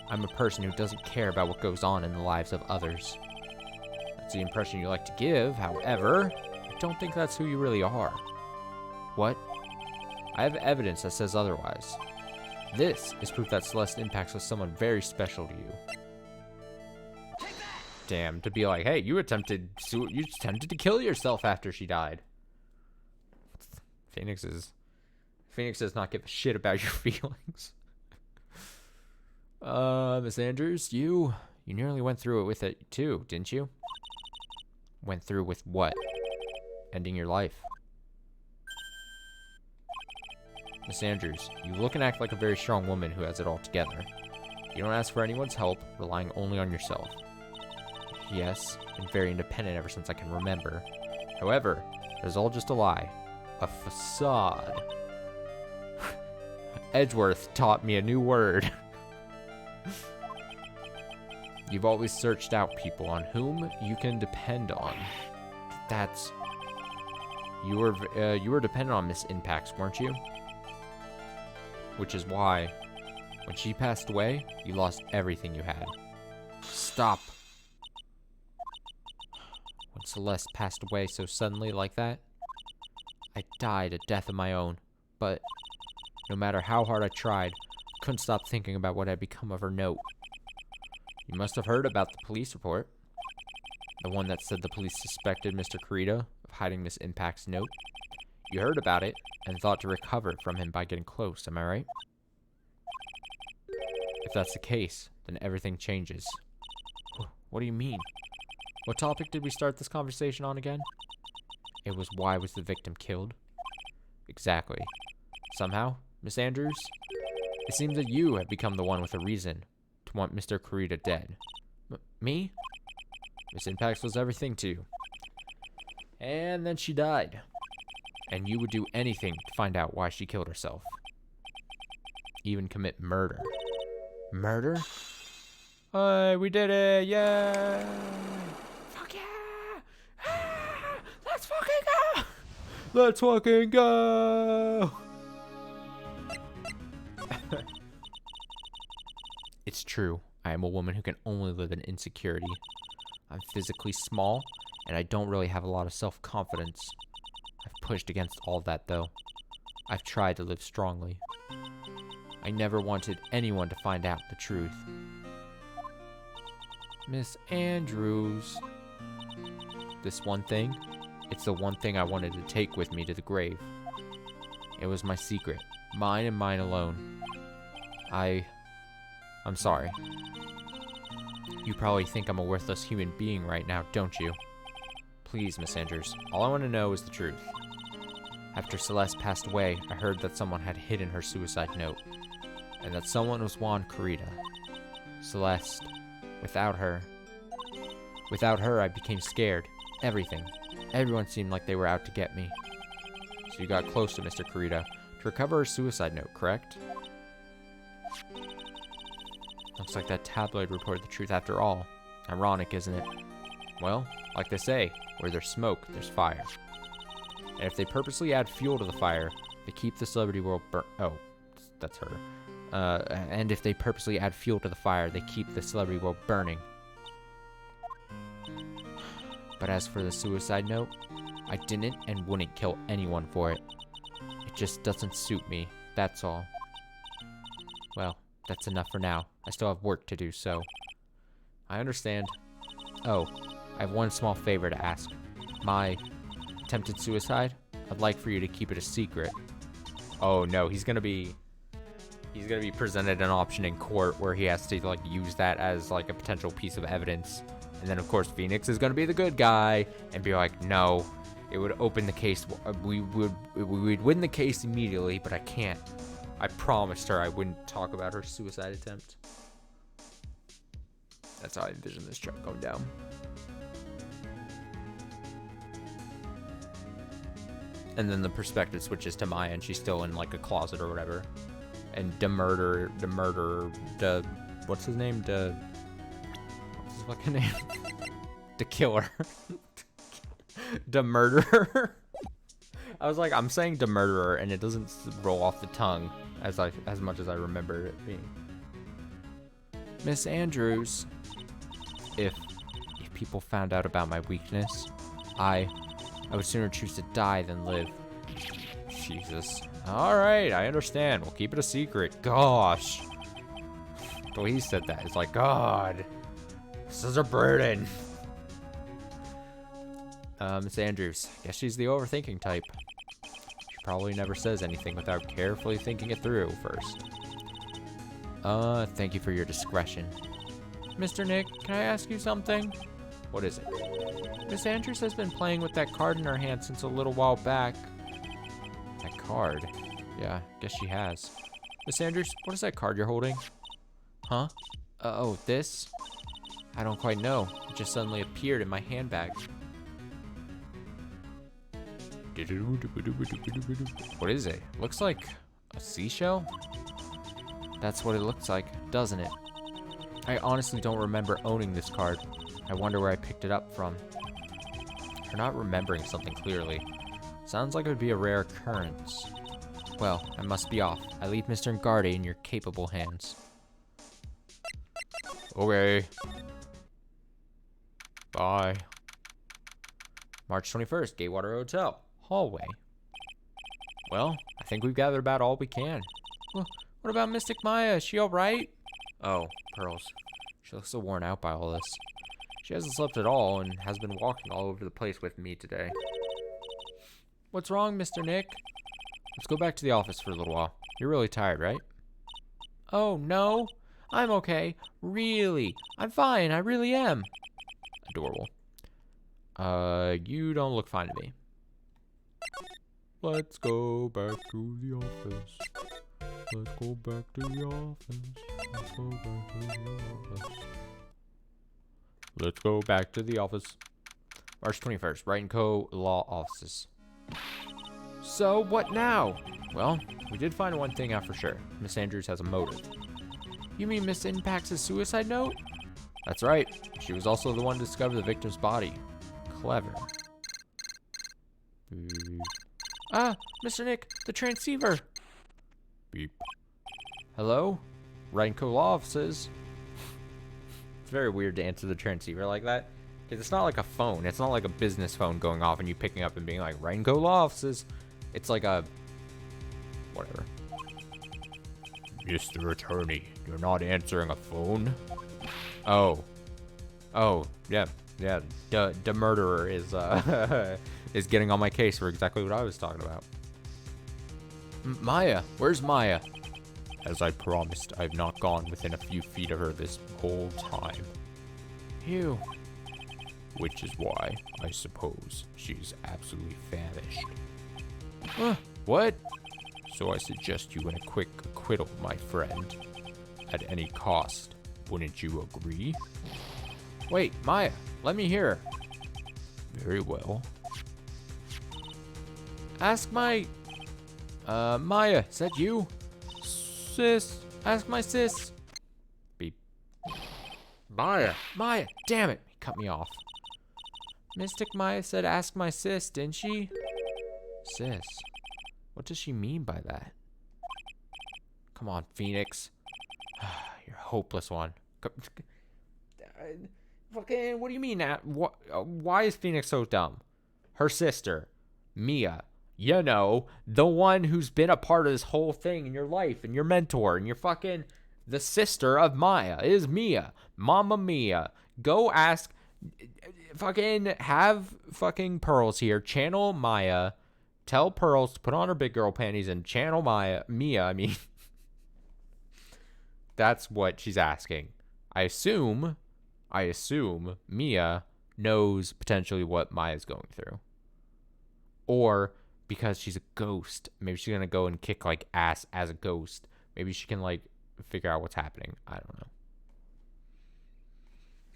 I'm a person who doesn't care about what goes on in the lives of others. That's the impression you like to give, however, I don't think that's who you really are. What? I have evidence that says otherwise. This is proof that Celeste Impacts was someone very special to you. Damn, to be like, hey, you attempted to kill yourself after she died. Phoenix does not give a shit about your feelings. Miss Andrews, you nearly went through it with it too, didn't you? Went through with what? Ending your life. Miss Andrews, you look and act like a very strong woman who has it all together. You don't ask for anyone's help, relying only on yourself. Yes, been very independent ever since I can remember. However, it was all just a lie. A facade. Edgeworth taught me a new word. You've always searched out people on whom you can depend on. That's... You were dependent on Miss Impacts, weren't you? Which is why, when she passed away, you lost everything you had. Stop. When Celeste passed away so suddenly like that, I died a death of my own, but no matter how hard I tried, I couldn't stop thinking about what had become of her note. You must have heard about the police report. The one that said the police suspected Mr. Kurita of hiding Miss Impact's note. You heard about it and thought to recover it from him by getting close, am I right? If that's the case, then everything changes. What do you mean? What topic did we start this conversation on again? It was why was the victim killed? Exactly. Somehow, Miss Andrews, it seems that you have become the one with a reason to want Mr. Kurita dead. Me? Miss Impacts was everything to you. And then she died. And you would do anything to find out why she killed herself. Even commit murder. Murder? Hey, we did it! Yay! Fuck yeah! Ah, let's fucking go! Let's fucking go! It's true. I am a woman who can only live in insecurity. I'm physically small, and I don't really have a lot of self-confidence. I've pushed against all that, though. I've tried to live strongly. I never wanted anyone to find out the truth. Miss Andrews. This one thing, it's the one thing I wanted to take with me to the grave. It was my secret, mine and mine alone. I'm sorry. You probably think I'm a worthless human being right now, don't you? Please, Miss Andrews, all I want to know is the truth. After Celeste passed away, I heard that someone had hidden her suicide note, and that someone was Juan Kurita. Celeste, without her, I became scared. Everything. Everyone seemed like they were out to get me. So you got close to Mr. Kurita to recover her suicide note, correct? Looks like that tabloid reported the truth after all. Ironic, isn't it? Well, like they say, where there's smoke, there's fire. And if they purposely add fuel to the fire, they keep the celebrity world oh, that's her. And if they purposely add fuel to the fire, they keep the celebrity world burning. But as for the suicide note, I didn't and wouldn't kill anyone for it. It just doesn't suit me, that's all. Well, that's enough for now. I still have work to do, so... I understand. Oh, I have one small favor to ask. My attempted suicide, I'd like for you to keep it a secret. Oh no, he's gonna be presented an option in court where he has to like use that as like a potential piece of evidence. And then of course Phoenix is gonna be the good guy and be like, no, it would open the case. We'd win the case immediately, but I can't. I promised her I wouldn't talk about her suicide attempt. That's how I envision this truck going down. And then the perspective switches to Maya, and she's still in like a closet or whatever. And what's his name? What's his fucking name? The killer. The murderer. I was like, I'm saying the murderer, and it doesn't roll off the tongue as much as I remember it being. Miss Andrews, if people found out about my weakness, I would sooner choose to die than live. Jesus. Alright, I understand. We'll keep it a secret. Gosh. The way he said that, it's like, God, this is a burden. Miss Andrews, guess she's the overthinking type. She probably never says anything without carefully thinking it through first. Thank you for your discretion. Mr. Nick, can I ask you something? What is it? Miss Andrews has been playing with that card in her hand since a little while back. That card? Yeah, guess she has. Miss Andrews, what is that card you're holding? Huh? Oh, this? I don't quite know. It just suddenly appeared in my handbag. What is it? Looks like a seashell? That's what it looks like, doesn't it? I honestly don't remember owning this card. I wonder where I picked it up from. You're not remembering something clearly. Sounds like it would be a rare occurrence. Well, I must be off. I leave Mr. Ngarde in your capable hands. Okay. Bye. March 21st, Gatewater Hotel. Hallway. Well, I think we've gathered about all we can. Well, what about Mystic Maya? Is she alright? Oh, Pearls. She looks so worn out by all this. She hasn't slept at all and has been walking all over the place with me today. What's wrong, Mr. Nick? Let's go back to the office for a little while. You're really tired, right? Oh, no. I'm okay. Really. I'm fine. I really am. Adorable. You don't look fine to me. Let's go back to the office. Let's go back to the office. Let's go back to the office. Let's go back to the office. March 21st, Wright & Co. Law Offices. So, what now? Well, we did find one thing out for sure. Miss Andrews has a motive. You mean Miss Impax's suicide note? That's right. She was also the one to discover the victim's body. Clever. Beep. Ah, Mr. Nick, the transceiver. Beep. Hello? Wright & Co. Law Offices. It's very weird to answer the transceiver like that. Because it's not like a phone. It's not like a business phone going off and you picking up and being like, Wright & Co. Law Offices. It's like a... whatever. Mr. Attorney, you're not answering a phone? Oh. Oh, yeah. Yeah, the murderer is is getting on my case for exactly what I was talking about. Maya, where's Maya? As I promised, I've not gone within a few feet of her this whole time. Ew. Which is why, I suppose, she's absolutely famished. What? So I suggest you in a quick acquittal, my friend. At any cost. Wouldn't you agree? Wait, Maya, let me hear her. Very well. Ask my... Maya, is that you? Sis, ask my sis. Beep. Maya, damn it, he cut me off. Mystic Maya said ask my sis, didn't she? Sis, what does she mean by that? Come on, Phoenix. You're a hopeless one. Fucking, what do you mean that? Why is Phoenix so dumb? Her sister, Mia, you know, the one who's been a part of this whole thing in your life and your mentor and your fucking, the sister of Maya is Mia. Mama Mia. Go ask, fucking, have fucking Pearls here. Channel Maya. Tell Pearls to put on her big girl panties and channel Mia, I mean. That's what she's asking. I assume Mia knows potentially what Maya's going through. Or because she's a ghost, maybe she's going to go and kick like ass as a ghost. Maybe she can like figure out what's happening. I don't know.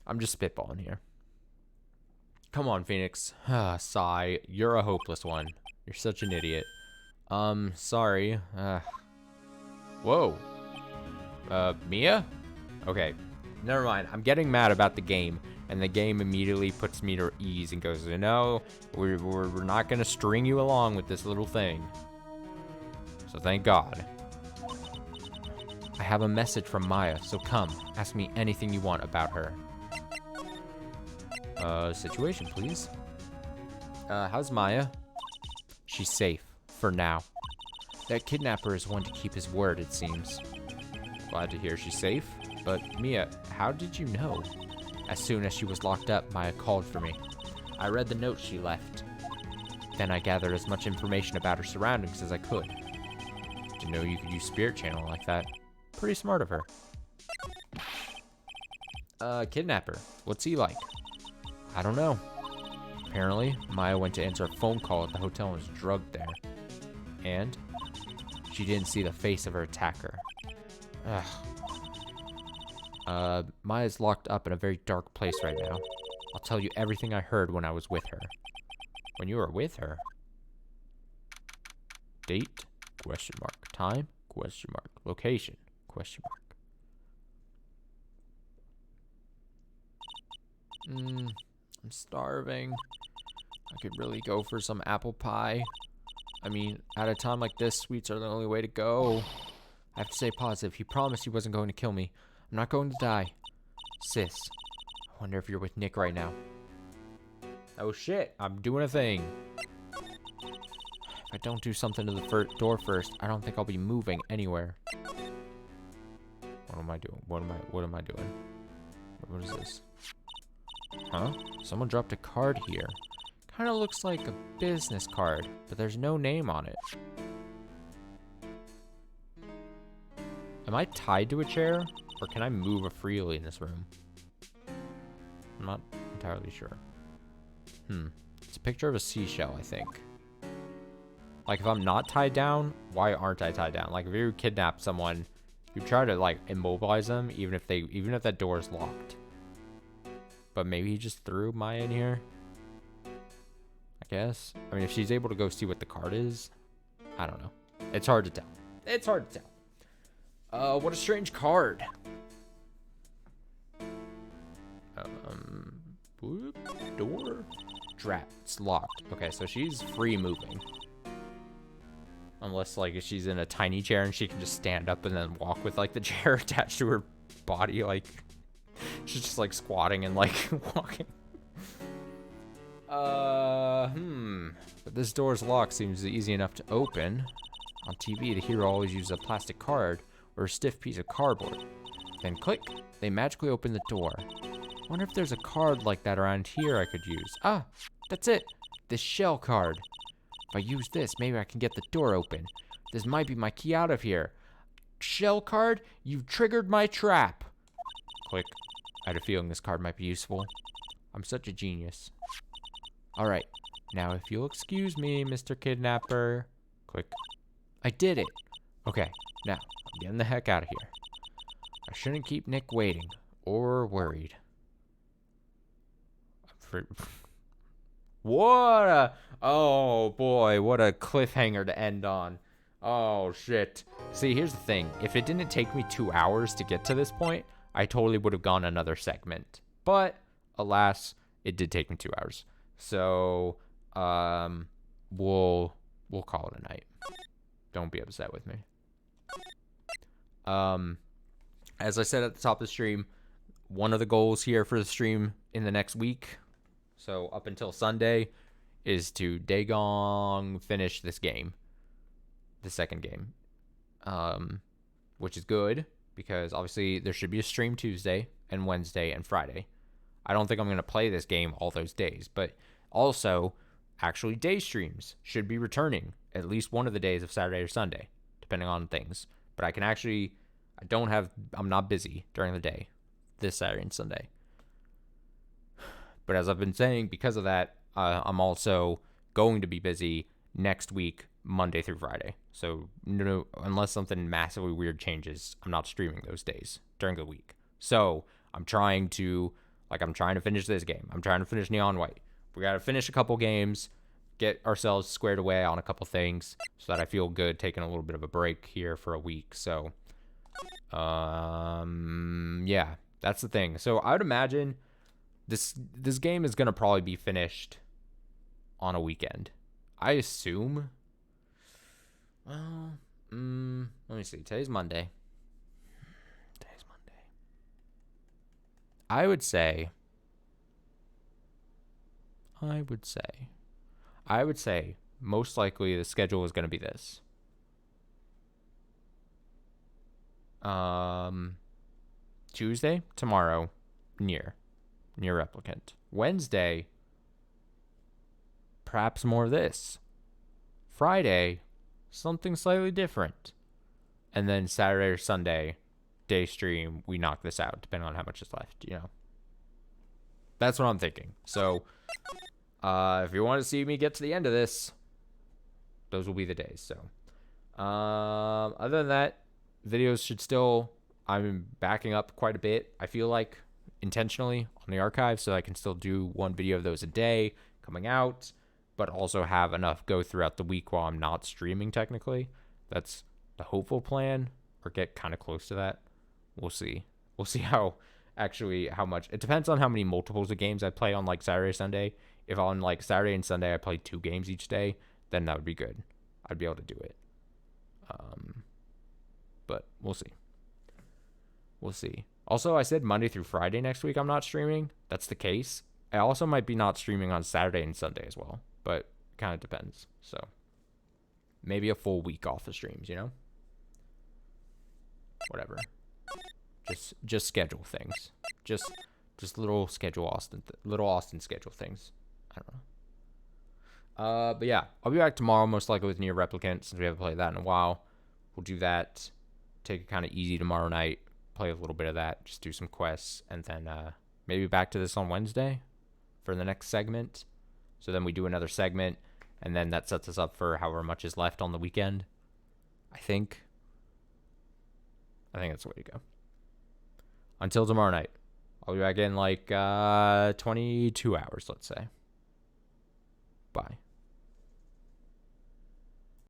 I'm just spitballing here. Come on, Phoenix. Sigh. You're a hopeless one. You're such an idiot. Sorry. Whoa. Mia? Okay. Never mind. I'm getting mad about the game, and the game immediately puts me to ease and goes, you know, we're not going to string you along with this little thing. So thank God. I have a message from Maya, so come. Ask me anything you want about her. Situation, please. How's Maya? She's safe, for now. That kidnapper is one to keep his word, it seems. Glad to hear she's safe. But, Mia, how did you know? As soon as she was locked up, Maya called for me. I read the note she left. Then I gathered as much information about her surroundings as I could. Didn't know you could use spirit channel like that. Pretty smart of her. Kidnapper. What's he like? I don't know. Apparently, Maya went to answer a phone call at the hotel and was drugged there. And she didn't see the face of her attacker. Maya's locked up in a very dark place right now. I'll tell you everything I heard when I was with her. When you were with her? Date? Question mark. Time? Question mark. Location? Question mark. I'm starving. I could really go for some apple pie. I mean, at a time like this, sweets are the only way to go. I have to stay positive. He promised he wasn't going to kill me. I'm not going to die. Sis, I wonder if you're with Nick right now. Oh shit, I'm doing a thing. If I don't do something to the door first, I don't think I'll be moving anywhere. What am I doing? What am I doing? What is this? Huh? Someone dropped a card here. Kind of looks like a business card, but there's no name on it. Am I tied to a chair? Or can I move freely in this room? I'm not entirely sure. It's a picture of a seashell, I think. Like, if I'm not tied down, why aren't I tied down? Like, if you kidnap someone, you try to, like, immobilize them, even if that door is locked. But maybe he just threw Maya in here? I guess. I mean, if she's able to go see what the card is, I don't know. It's hard to tell. It's hard to tell. What a strange card. Whoop, door? Drat. It's locked. Okay, so she's free moving. Unless, like, if she's in a tiny chair and she can just stand up and then walk with, like, the chair attached to her body, like, she's just, like, squatting and, like, walking. But this door's lock seems easy enough to open. On TV, the hero always uses a plastic card or a stiff piece of cardboard. Then click, they magically open the door. Wonder if there's a card like that around here I could use. Ah, that's it. This shell card. If I use this, maybe I can get the door open. This might be my key out of here. Shell card, you've triggered my trap. Click. I had a feeling this card might be useful. I'm such a genius. Alright, now if you'll excuse me, Mr. Kidnapper. Click. I did it. Okay, now, I'm getting the heck out of here. I shouldn't keep Nick waiting, or worried. Oh boy, what a cliffhanger to end on. Oh shit. See, here's the thing. If it didn't take me 2 hours to get to this point, I totally would have gone another segment. But, alas, it did take me 2 hours. So, we'll we'll call it a night. Don't be upset with me. As I said at the top of the stream, one of the goals here for the stream in the next week, so up until Sunday, is to daggone finish this game, the second game, which is good because obviously there should be a stream Tuesday and Wednesday and Friday. I don't think I'm going to play this game all those days, but also actually day streams should be returning at least one of the days of Saturday or Sunday, depending on things. But I can actually, I'm not busy during the day this Saturday and Sunday. But as I've been saying, because of that, I'm also going to be busy next week, Monday through Friday. So no, unless something massively weird changes, I'm not streaming those days during the week. So I'm trying to finish this game. I'm trying to finish Neon White. We got to finish a couple games, get ourselves squared away on a couple things so that I feel good taking a little bit of a break here for a week. So, yeah, that's the thing. So I would imagine this game is going to probably be finished on a weekend. I assume. Well, let me see. Today's Monday. I would say most likely the schedule is going to be this. Tuesday, tomorrow, near replicant. Wednesday, perhaps more of this. Friday, something slightly different. And then Saturday or Sunday, day stream, we knock this out, depending on how much is left, you know. That's what I'm thinking. So, if you want to see me get to the end of this, those will be the days. So, other than that, videos should still, I'm backing up quite a bit, I feel like, intentionally on the archive, so I can still do one video of those a day coming out, but also have enough go throughout the week while I'm not streaming technically. That's the hopeful plan, or get kind of close to that. We'll see. We'll see how much. It depends on how many multiples of games I play on like Saturday, Sunday. If on like Saturday and Sunday I play 2 games each day, then that would be good. I'd be able to do it. But we'll see. We'll see. Also, I said Monday through Friday next week I'm not streaming. That's the case. I also might be not streaming on Saturday and Sunday as well, but kind of depends. So maybe a full week off of streams, you know? Whatever. Just schedule things. Just little Austin schedule things. I don't know. But yeah, I'll be back tomorrow most likely with Nier Replicant since we haven't played that in a while. We'll do that. Take it kind of easy tomorrow night. Play a little bit of that. Just do some quests, and then maybe back to this on Wednesday for the next segment. So then we do another segment, and then that sets us up for however much is left on the weekend. I think that's the way to go. Until tomorrow night. I'll be back in like 22 hours, let's say. Bye.